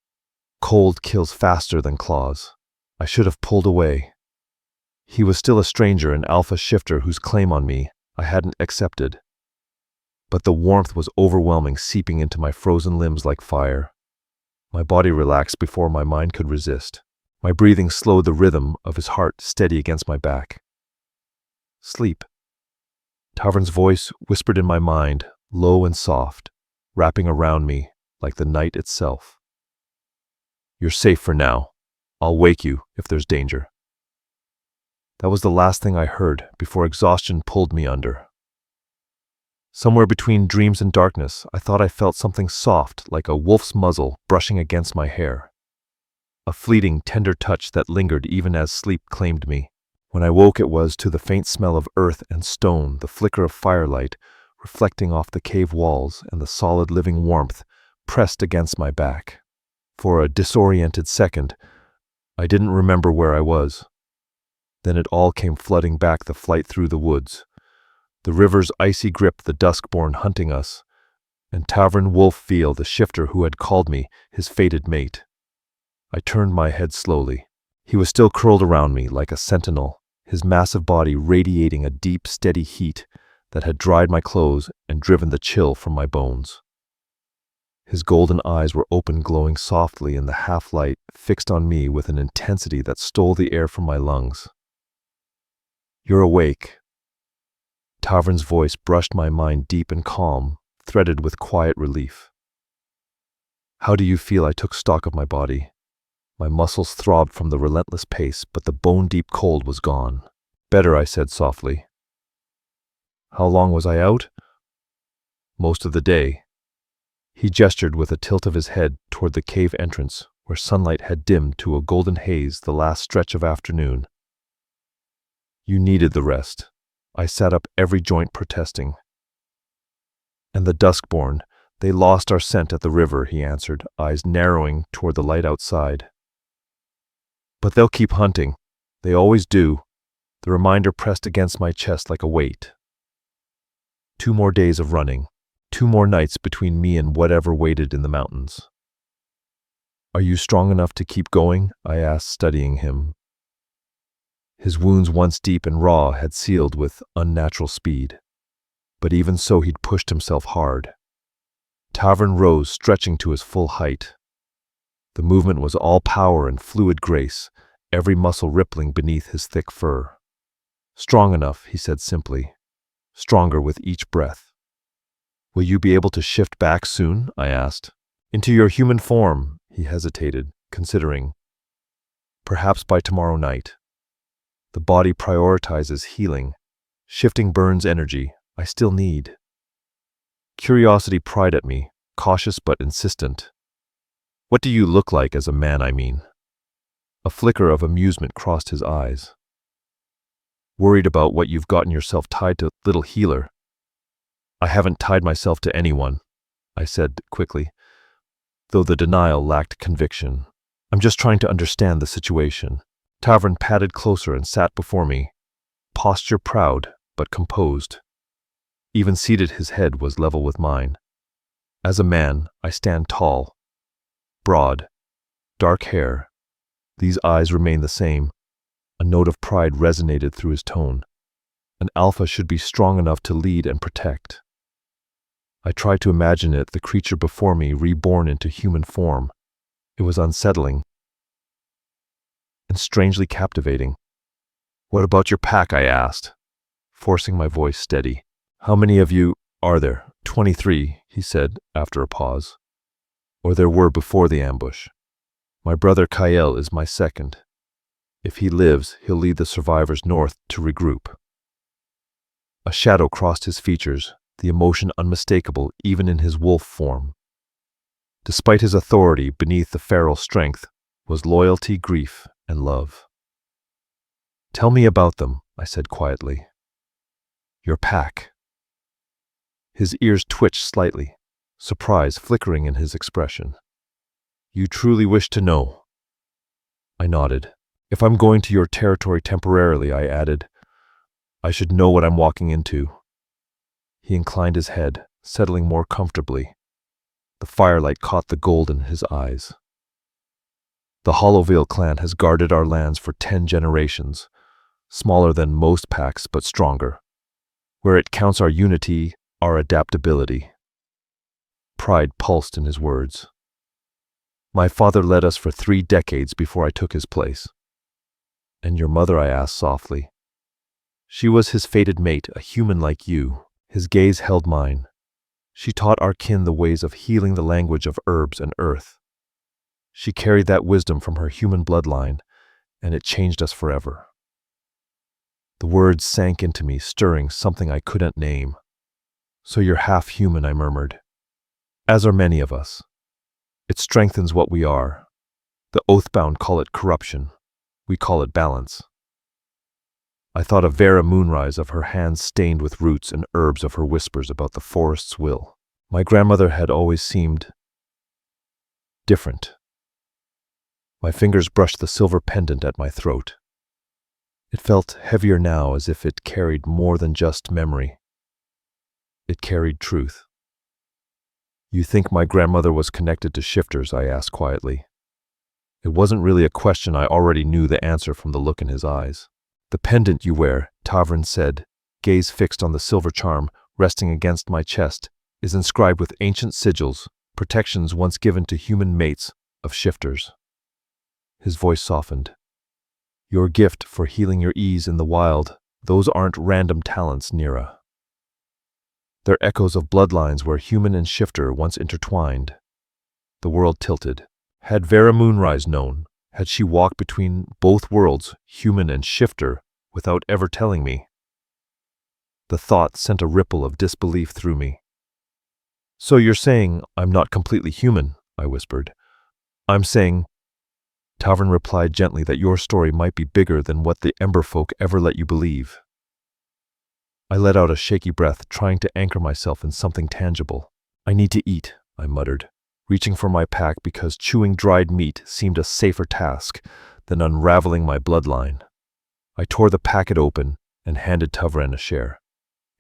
Cold kills faster than claws." I should have pulled away. He was still a stranger, an alpha shifter whose claim on me I hadn't accepted. But the warmth was overwhelming, seeping into my frozen limbs like fire. My body relaxed before my mind could resist. My breathing slowed, the rhythm of his heart steady against my back. "Sleep." Tavern's voice whispered in my mind, low and soft, wrapping around me like the night itself. "You're safe for now. I'll wake you if there's danger." That was the last thing I heard before exhaustion pulled me under. Somewhere between dreams and darkness, I thought I felt something soft, like a wolf's muzzle, brushing against my hair. A fleeting, tender touch that lingered even as sleep claimed me. When I woke, it was to the faint smell of earth and stone, the flicker of firelight reflecting off the cave walls, and the solid living warmth pressed against my back. For a disoriented second, I didn't remember where I was. Then it all came flooding back, the flight through the woods. The river's icy grip, the duskborn hunting us, and Tavern Wolfveil, the shifter who had called me his fated mate. I turned my head slowly. He was still curled around me like a sentinel, his massive body radiating a deep, steady heat that had dried my clothes and driven the chill from my bones. His golden eyes were open, glowing softly in the half-light, fixed on me with an intensity that stole the air from my lungs. "You're awake." Tavern's voice brushed my mind, deep and calm, threaded with quiet relief. "How do you feel?" I took stock of my body. My muscles throbbed from the relentless pace, but the bone-deep cold was gone. "Better," I said softly. "How long was I out?" "Most of the day." He gestured with a tilt of his head toward the cave entrance, where sunlight had dimmed to a golden haze the last stretch of afternoon. "You needed the rest." I sat up, every joint protesting. "And the duskborn, they lost our scent at the river," he answered, eyes narrowing toward the light outside. "But they'll keep hunting. They always do." The reminder pressed against my chest like a weight. 2 more days of running, 2 more nights between me and whatever waited in the mountains. "Are you strong enough to keep going?" I asked, studying him. His wounds, once deep and raw, had sealed with unnatural speed. But even so, he'd pushed himself hard. Tavern rose, stretching to his full height. The movement was all power and fluid grace, every muscle rippling beneath his thick fur. Strong enough, he said simply. Stronger with each breath. Will you be able to shift back soon? I asked. Into your human form, he hesitated, considering. Perhaps by tomorrow night. The body prioritizes healing. Shifting burns energy. I still need. Curiosity pried at me, cautious but insistent. What do you look like as a man, I mean? A flicker of amusement crossed his eyes. Worried about what you've gotten yourself tied to, little healer? I haven't tied myself to anyone, I said quickly, though the denial lacked conviction. I'm just trying to understand the situation. Tavern padded closer and sat before me, posture proud but composed. Even seated, his head was level with mine. As a man, I stand tall, broad, dark hair. These eyes remain the same. A note of pride resonated through his tone. An alpha should be strong enough to lead and protect. I tried to imagine it, the creature before me reborn into human form. It was unsettling and strangely captivating. What about your pack? I asked, forcing my voice steady. How many of you are there? 23, he said after a pause. Or there were before the ambush. My brother Kyle is my second. If he lives, he'll lead the survivors north to regroup. A shadow crossed his features, the emotion unmistakable even in his wolf form. Despite his authority, beneath the feral strength was loyalty, grief, and love. Tell me about them, I said quietly. Your pack. His ears twitched slightly, surprise flickering in his expression. You truly wish to know? I nodded. If I'm going to your territory temporarily, I added, I should know what I'm walking into. He inclined his head, settling more comfortably. The firelight caught the gold in his eyes. The Hollowveil Clan has guarded our lands for 10 generations, smaller than most packs but stronger. Where it counts our unity, our adaptability. Pride pulsed in his words. My father led us for 3 decades before I took his place. And your mother? I asked softly. She was his fated mate, a human like you. His gaze held mine. She taught our kin the ways of healing, the language of herbs and earth. She carried that wisdom from her human bloodline, and it changed us forever. The words sank into me, stirring something I couldn't name. So you're half human, I murmured. As are many of us. It strengthens what we are. The Oathbound call it corruption. We call it balance. I thought of Vera Moonrise, of her hands stained with roots, and herbs, of her whispers about the forest's will. My grandmother had always seemed different. My fingers brushed the silver pendant at my throat. It felt heavier now, as if it carried more than just memory. It carried truth. You think my grandmother was connected to shifters? I asked quietly. It wasn't really a question. I already knew the answer from the look in his eyes. The pendant you wear, Tavern said, gaze fixed on the silver charm resting against my chest, is inscribed with ancient sigils, protections once given to human mates of shifters. His voice softened. Your gift for healing your ease in the wild, those aren't random talents, Nira. They're echoes of bloodlines where human and shifter once intertwined. The world tilted. Had Vera Moonrise known? Had she walked between both worlds, human and shifter, without ever telling me? The thought sent a ripple of disbelief through me. So you're saying I'm not completely human? I whispered. I'm saying, Tavern replied gently, that your story might be bigger than what the Ember folk ever let you believe. I let out a shaky breath, trying to anchor myself in something tangible. I need to eat, I muttered, reaching for my pack because chewing dried meat seemed a safer task than unraveling my bloodline. I tore the packet open and handed Tavern a share.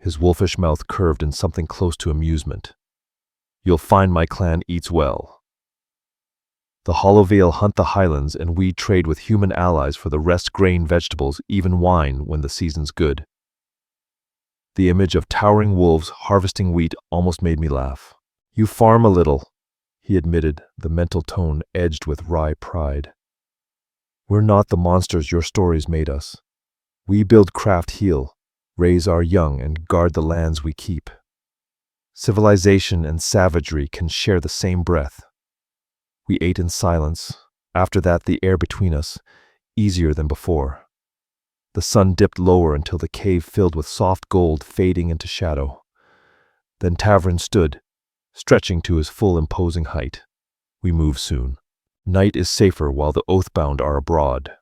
His wolfish mouth curved in something close to amusement. You'll find my clan eats well. The Hollowveil hunt the highlands, and we trade with human allies for the rest, grain, vegetables, even wine when the season's good. The image of towering wolves harvesting wheat almost made me laugh. You farm a little, he admitted, the mental tone edged with wry pride. We're not the monsters your stories made us. We build, craft, heal, raise our young, and guard the lands we keep. Civilization and savagery can share the same breath. We ate in silence. After that, the air between us, easier than before. The sun dipped lower until the cave filled with soft gold fading into shadow. Then Tavern stood, stretching to his full imposing height. We move soon. Night is safer while the Oathbound are abroad.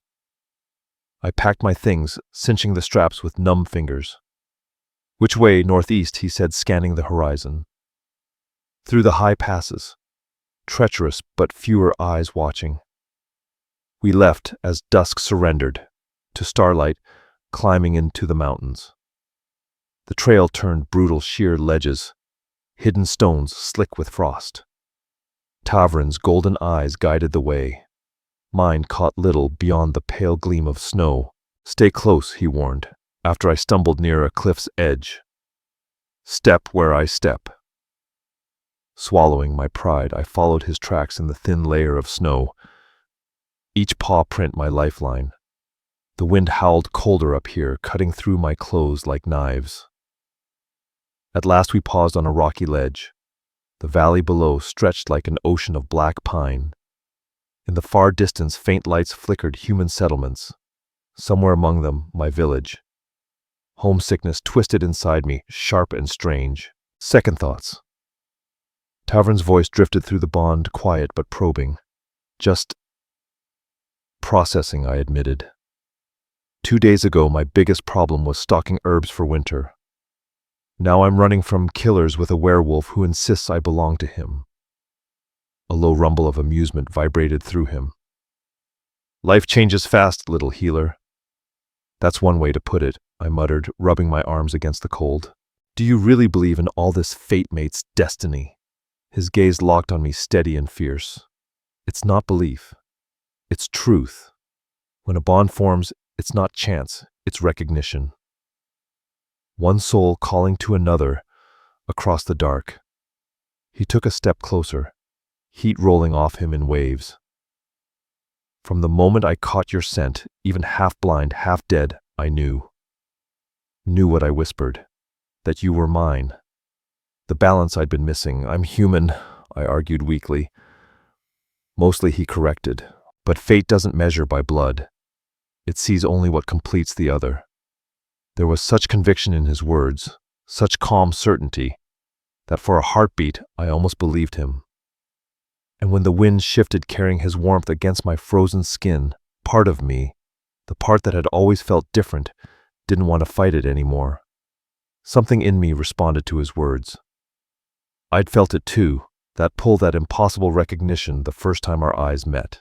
I packed my things, cinching the straps with numb fingers. Which way? Northeast, he said, scanning the horizon. Through the high passes. Treacherous, but fewer eyes watching. We left as dusk surrendered, to starlight climbing into the mountains. The trail turned brutal sheer ledges, hidden stones slick with frost. Tavern's golden eyes guided the way. Mine caught little beyond the pale gleam of snow. Stay close, he warned, after I stumbled near a cliff's edge. Step where I step. Swallowing my pride, I followed his tracks in the thin layer of snow, each paw print my lifeline. The wind howled colder up here, cutting through my clothes like knives. At last we paused on a rocky ledge. The valley below stretched like an ocean of black pine. In the far distance, faint lights flickered human settlements. Somewhere among them, my village. Homesickness twisted inside me, sharp and strange. Second thoughts. Tavern's voice drifted through the bond, quiet but probing. Just processing, I admitted. 2 days ago, my biggest problem was stocking herbs for winter. Now I'm running from killers with a werewolf who insists I belong to him. A low rumble of amusement vibrated through him. Life changes fast, little healer. That's one way to put it, I muttered, rubbing my arms against the cold. Do you really believe in all this fate-mate's destiny? His gaze locked on me, steady and fierce. It's not belief. It's truth. When a bond forms, it's not chance, it's recognition. One soul calling to another across the dark. He took a step closer, heat rolling off him in waves. From the moment I caught your scent, even half blind, half dead, I knew. Knew what I whispered, that you were mine. The balance I'd been missing. I'm human, I argued weakly. Mostly he corrected, but fate doesn't measure by blood. It sees only what completes the other. There was such conviction in his words, such calm certainty, that for a heartbeat I almost believed him. And when the wind shifted, carrying his warmth against my frozen skin, part of me, the part that had always felt different, didn't want to fight it anymore. Something in me responded to his words. I'd felt it too, that pull, that impossible recognition the first time our eyes met.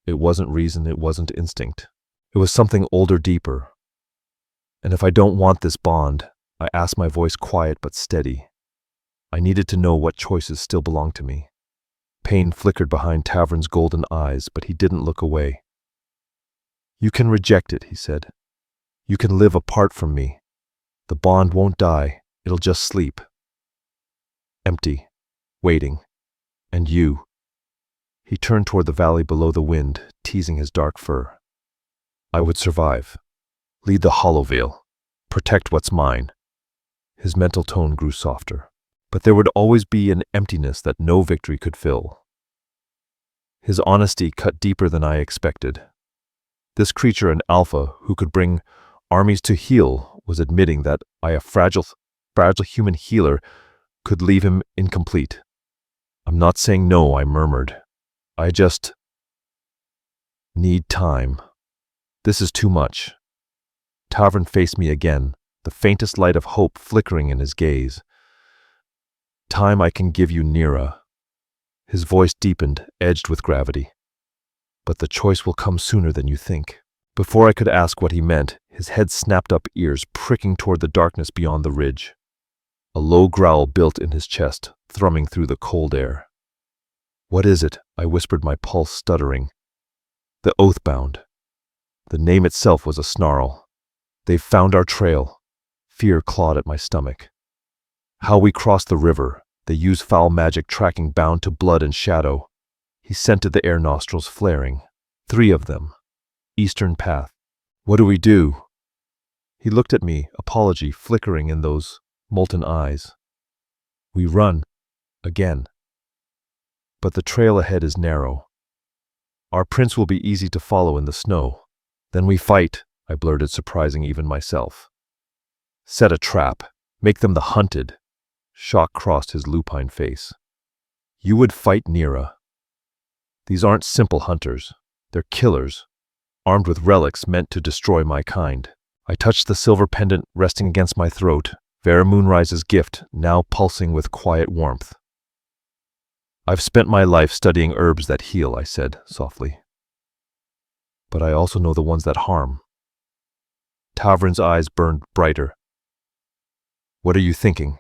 It wasn't reason, it wasn't instinct. It was something older, deeper. And if I don't want this bond, I asked, my voice quiet but steady. I needed to know what choices still belonged to me. Pain flickered behind Tavern's golden eyes, but he didn't look away. You can reject it, he said. You can live apart from me. The bond won't die, it'll just sleep. Empty, waiting. And you. He turned toward the valley below the wind, teasing his dark fur. I would survive. Lead the Hollowveil. Protect what's mine. His mental tone grew softer. But there would always be an emptiness that no victory could fill. His honesty cut deeper than I expected. This creature, an alpha who could bring armies to heel, was admitting that I, a fragile human healer, could leave him incomplete. I'm not saying no, I murmured. I just need time. This is too much. Tavern faced me again, the faintest light of hope flickering in his gaze. Time I can give you, Nira. His voice deepened, edged with gravity. But the choice will come sooner than you think. Before I could ask what he meant, his head snapped up, ears pricking toward the darkness beyond the ridge. A low growl built in his chest, thrumming through the cold air. What is it? I whispered, my pulse stuttering. The Oathbound. The name itself was a snarl. They've found our trail. Fear clawed at my stomach. How we crossed the river, They use foul magic tracking bound to blood and shadow. He scented the air, nostrils flaring. 3 of them. Eastern path. What do we do? He looked at me, apology flickering in those molten eyes. We run. Again. But the trail ahead is narrow. Our prints will be easy to follow in the snow. Then we fight, I blurted, surprising even myself. Set a trap. Make them the hunted. Shock crossed his lupine face. You would fight Nira. These aren't simple hunters. They're killers, armed with relics meant to destroy my kind. I touched the silver pendant resting against my throat, Vera Moonrise's gift, now pulsing with quiet warmth. I've spent my life studying herbs that heal, I said softly. But I also know the ones that harm. Tavern's eyes burned brighter. What are you thinking?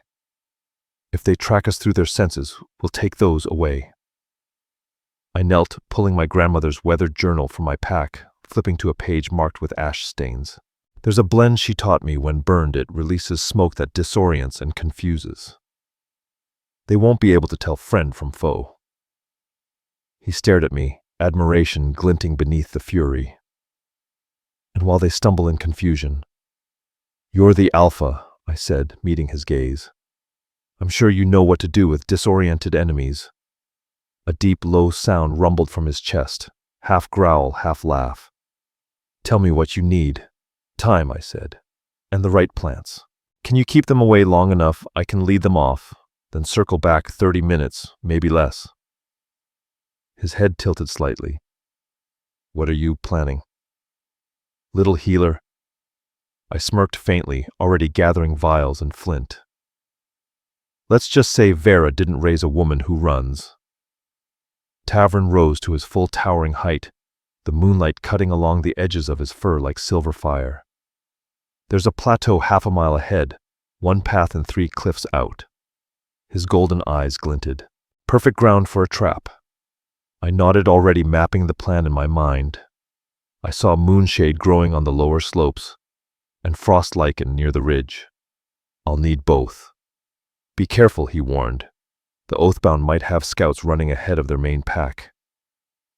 If they track us through their senses, we'll take those away. I knelt, pulling my grandmother's weathered journal from my pack, flipping to a page marked with ash stains. There's a blend she taught me. When burned, it releases smoke that disorients and confuses. They won't be able to tell friend from foe. He stared at me, admiration glinting beneath the fury. And while they stumble in confusion, you're the alpha, I said, meeting his gaze. I'm sure you know what to do with disoriented enemies. A deep, low sound rumbled from his chest, half growl, half laugh. Tell me what you need. Time, I said, and the right plants. Can you keep them away long enough I can lead them off, then circle back 30 minutes, maybe less? His head tilted slightly. What are you planning? Little healer. I smirked faintly, already gathering vials and flint. Let's just say Vera didn't raise a woman who runs. Tavern rose to his full towering height, the moonlight cutting along the edges of his fur like silver fire. There's a plateau half a mile ahead, 1 path and 3 cliffs out. His golden eyes glinted. Perfect ground for a trap. I nodded, already mapping the plan in my mind. I saw moonshade growing on the lower slopes, and frost lichen near the ridge. I'll need both. Be careful, he warned. The Oathbound might have scouts running ahead of their main pack.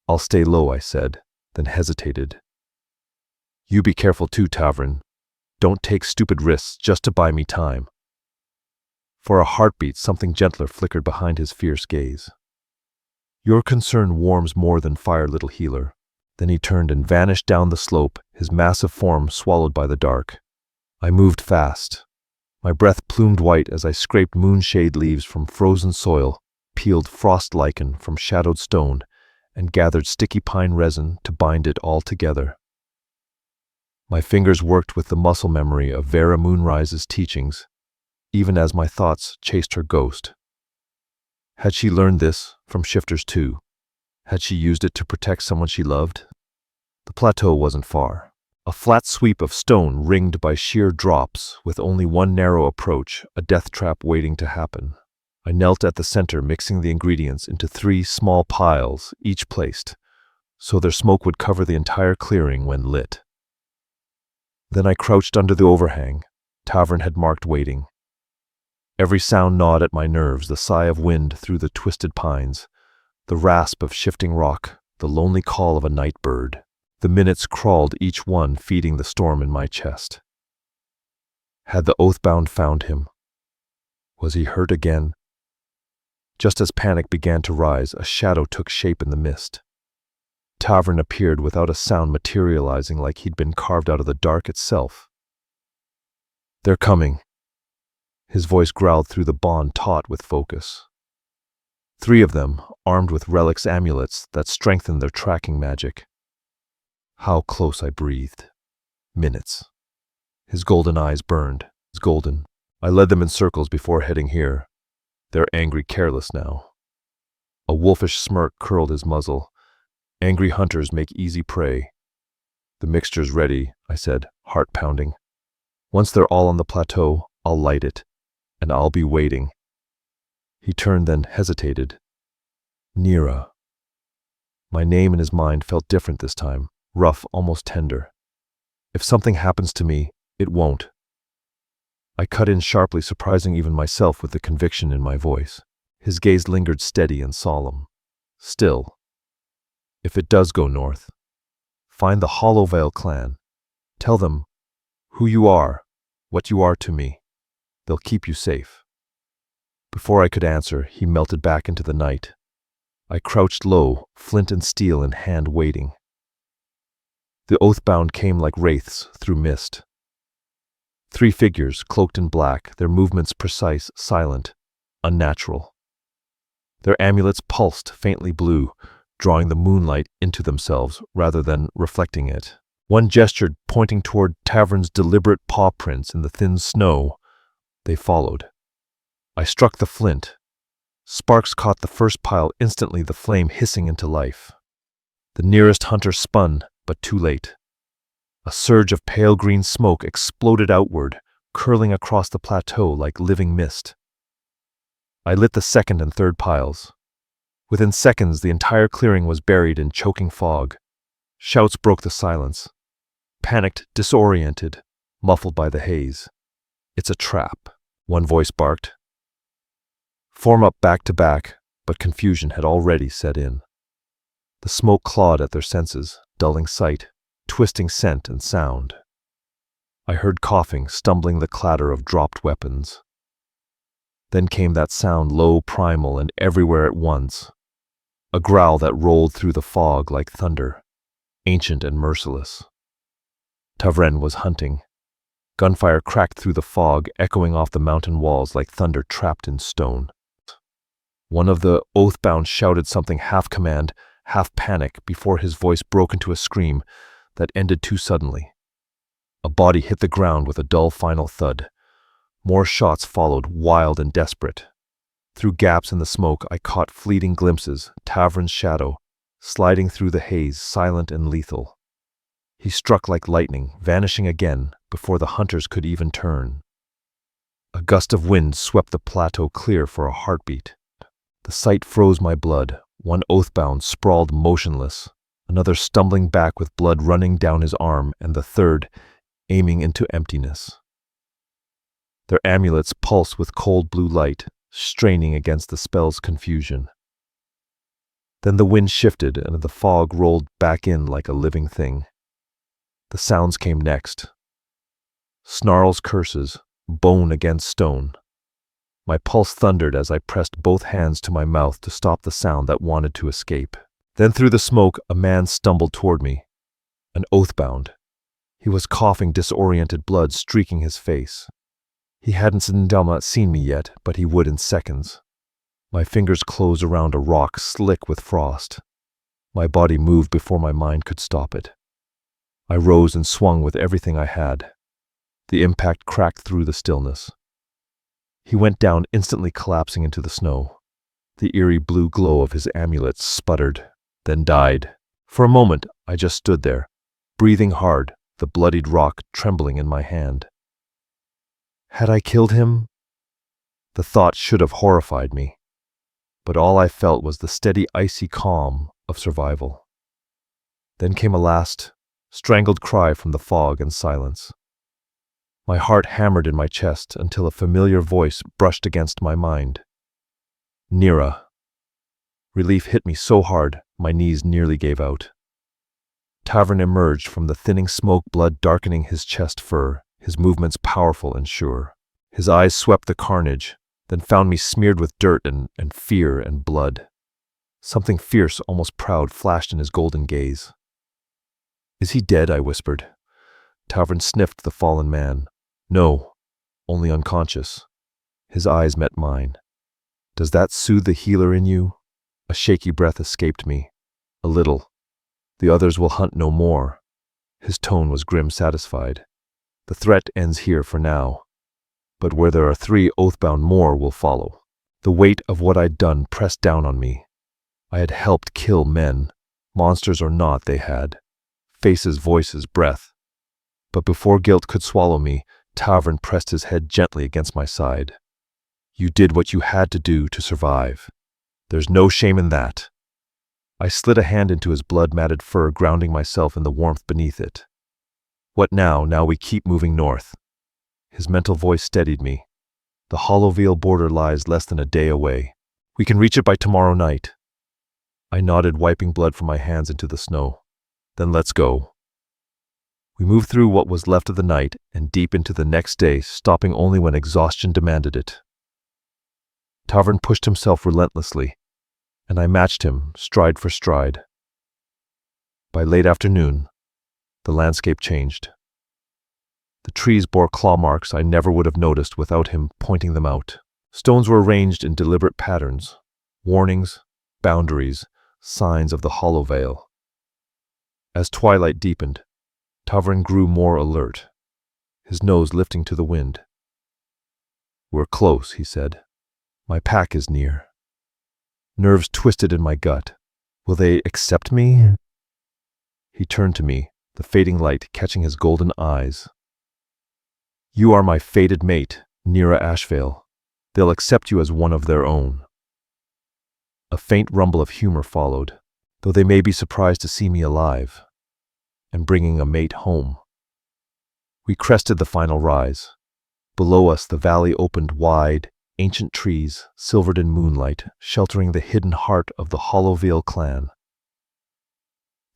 I'll stay low, I said, then hesitated. You be careful too, Tavern. Don't take stupid risks just to buy me time. For a heartbeat, something gentler flickered behind his fierce gaze. Your concern warms more than fire, little healer. Then he turned and vanished down the slope, his massive form swallowed by the dark. I moved fast. My breath plumed white as I scraped moonshade leaves from frozen soil, peeled frost lichen from shadowed stone, and gathered sticky pine resin to bind it all together. My fingers worked with the muscle memory of Vera Moonrise's teachings, even as my thoughts chased her ghost. Had she learned this from shifters too? Had she used it to protect someone she loved? The plateau wasn't far. A flat sweep of stone ringed by sheer drops, with only one narrow approach, a death trap waiting to happen. I knelt at the center, mixing the ingredients into 3 small piles, each placed, so their smoke would cover the entire clearing when lit. Then I crouched under the overhang. Tavern had marked waiting. Every sound gnawed at my nerves, the sigh of wind through the twisted pines, the rasp of shifting rock, the lonely call of a night bird. The minutes crawled, each one feeding the storm in my chest. Had the Oathbound found him? Was he hurt again? Just as panic began to rise, a shadow took shape in the mist. Tavern appeared without a sound, materializing like he'd been carved out of the dark itself. They're coming. His voice growled through the bond, taut with focus. 3 of them, armed with relics, amulets that strengthened their tracking magic. How close, I breathed. Minutes. His golden eyes burned. It's golden. I led them in circles before heading here. They're angry, careless now. A wolfish smirk curled his muzzle. Angry hunters make easy prey. The mixture's ready, I said, heart pounding. Once they're all on the plateau, I'll light it, and I'll be waiting. He turned, then hesitated. Nira. My name in his mind felt different this time. Rough, almost tender. If something happens to me, it won't. I cut in sharply, surprising even myself with the conviction in my voice. His gaze lingered steady and solemn. Still, if it does go north, find the Hollowveil Clan. Tell them who you are, what you are to me. They'll keep you safe. Before I could answer, he melted back into the night. I crouched low, flint and steel in hand, waiting. The Oathbound came like wraiths through mist. 3 figures, cloaked in black, their movements precise, silent, unnatural. Their amulets pulsed faintly blue, drawing the moonlight into themselves rather than reflecting it. One gestured, pointing toward Tavern's deliberate paw prints in the thin snow. They followed. I struck the flint. Sparks caught the first pile, instantly the flame hissing into life. The nearest hunter spun, but too late. A surge of pale green smoke exploded outward, curling across the plateau like living mist. I lit the second and third piles. Within seconds, the entire clearing was buried in choking fog. Shouts broke the silence. Panicked, disoriented, muffled by the haze. "It's a trap," one voice barked. Form up back to back, but confusion had already set in. The smoke clawed at their senses, dulling sight, twisting scent and sound. I heard coughing, stumbling, the clatter of dropped weapons. Then came that sound, low, primal, and everywhere at once. A growl that rolled through the fog like thunder, ancient and merciless. Tavern was hunting. Gunfire cracked through the fog, echoing off the mountain walls like thunder trapped in stone. One of the Oathbound shouted something half command, half panic, before his voice broke into a scream that ended too suddenly. A body hit the ground with a dull final thud. More shots followed, wild and desperate. Through gaps in the smoke, I caught fleeting glimpses, Tavern's shadow, sliding through the haze, silent and lethal. He struck like lightning, vanishing again before the hunters could even turn. A gust of wind swept the plateau clear for a heartbeat. The sight froze my blood. One Oathbound sprawled motionless, another stumbling back with blood running down his arm, and the third aiming into emptiness. Their amulets pulsed with cold blue light, straining against the spell's confusion. Then the wind shifted and the fog rolled back in like a living thing. The sounds came next. Snarls, curses, bone against stone. My pulse thundered as I pressed both hands to my mouth to stop the sound that wanted to escape. Then through the smoke, a man stumbled toward me. An Oathbound. He was coughing, disoriented, blood streaking his face. He hadn't seen me yet, but he would in seconds. My fingers closed around a rock slick with frost. My body moved before my mind could stop it. I rose and swung with everything I had. The impact cracked through the stillness. He went down, instantly collapsing into the snow. The eerie blue glow of his amulet sputtered, then died. For a moment, I just stood there, breathing hard, the bloodied rock trembling in my hand. Had I killed him? The thought should have horrified me, but all I felt was the steady, icy calm of survival. Then came a last, strangled cry from the fog and silence. My heart hammered in my chest until a familiar voice brushed against my mind. Nira. Relief hit me so hard, my knees nearly gave out. Tavern emerged from the thinning smoke, blood darkening his chest fur, his movements powerful and sure. His eyes swept the carnage, then found me smeared with dirt and fear and blood. Something fierce, almost proud, flashed in his golden gaze. "Is he dead?" I whispered. Tavern sniffed the fallen man. "No, only unconscious." His eyes met mine. "Does that soothe the healer in you?" A shaky breath escaped me. "A little. The others will hunt no more." His tone was grim, satisfied. "The threat ends here for now. But where there are 3 Oathbound, more will follow." The weight of what I'd done pressed down on me. I had helped kill men. Monsters or not, they had. Faces, voices, breath. But before guilt could swallow me, Tavern pressed his head gently against my side. "You did what you had to do to survive. There's no shame in that." I slid a hand into his blood-matted fur, grounding myself in the warmth beneath it. "What now? Now we keep moving north." His mental voice steadied me. "The Hollowveil border lies less than a day away. We can reach it by tomorrow night. I nodded, wiping blood from my hands into the snow. Then let's go. We moved through what was left of the night and deep into the next day, stopping only when exhaustion demanded it. Tavern pushed himself relentlessly, and I matched him stride for stride. By late afternoon, the landscape changed. The trees bore claw marks I never would have noticed without him pointing them out. Stones were arranged in deliberate patterns, warnings, boundaries, signs of the Hollowveil. As twilight deepened, Tavern grew more alert, his nose lifting to the wind. "We're close," he said. "My pack is near." Nerves twisted in my gut. Will they accept me? He turned to me, the fading light catching his golden eyes. "You are my fated mate, Nira Ashvale. They'll accept you as one of their own." A faint rumble of humor followed, though they may be surprised to see me alive and bringing a mate home. We crested the final rise. Below us, the valley opened wide, ancient trees, silvered in moonlight, sheltering the hidden heart of the Hollowveil Clan.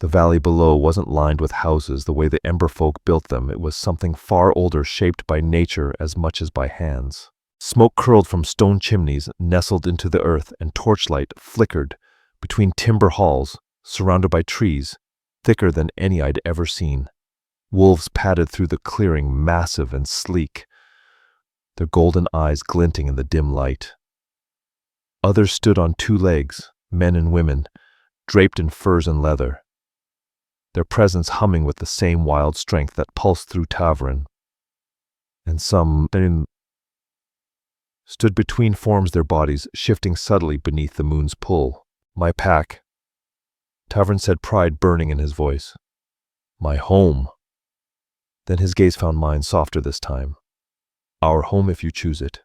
The valley below wasn't lined with houses the way the Ember folk built them. It was something far older, shaped by nature as much as by hands. Smoke curled from stone chimneys, nestled into the earth, and torchlight flickered between timber halls, surrounded by trees, thicker than any I'd ever seen. Wolves padded through the clearing, massive and sleek, their golden eyes glinting in the dim light. Others stood on two legs, men and women, draped in furs and leather, their presence humming with the same wild strength that pulsed through Tavern. And some stood between forms, their bodies shifting subtly beneath the moon's pull. "My pack," Tavern said, pride burning in his voice. "My home." Then his gaze found mine, softer this time. "Our home if you choose it."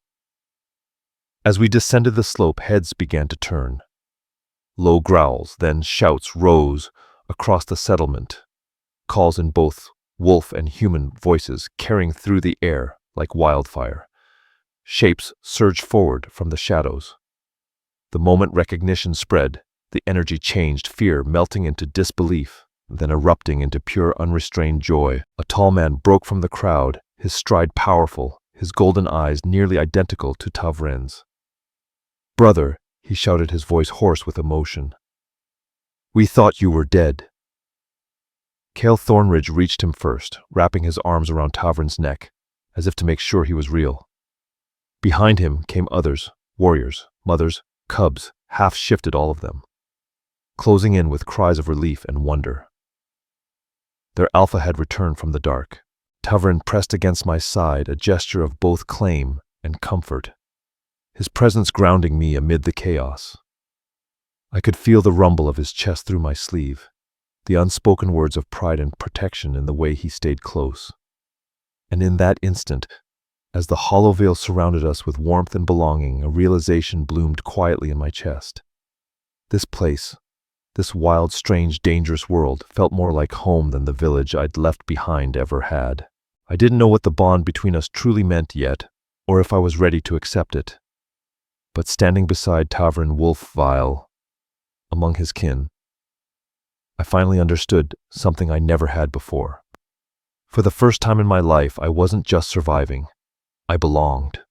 As we descended the slope, heads began to turn. Low growls, then shouts rose across the settlement, calls in both wolf and human voices carrying through the air like wildfire. Shapes surged forward from the shadows. The moment recognition spread, the energy changed, fear melting into disbelief, then erupting into pure unrestrained joy. A tall man broke from the crowd, his stride powerful, his golden eyes nearly identical to Tavren's. "Brother," he shouted, his voice hoarse with emotion. "We thought you were dead." Cale Thornridge reached him first, wrapping his arms around Tavren's neck, as if to make sure he was real. Behind him came others, warriors, mothers, cubs, half-shifted all of them, closing in with cries of relief and wonder. Their alpha had returned from the dark. Tavern pressed against my side, a gesture of both claim and comfort, his presence grounding me amid the chaos. I could feel the rumble of his chest through my sleeve, the unspoken words of pride and protection in the way he stayed close. And in that instant, as the Hollowveil surrounded us with warmth and belonging, a realization bloomed quietly in my chest. This place, this wild, strange, dangerous world, felt more like home than the village I'd left behind ever had. I didn't know what the bond between us truly meant yet, or if I was ready to accept it. But standing beside Tavern Oathbound, among his kin, I finally understood something I never had before. For the first time in my life, I wasn't just surviving. I belonged.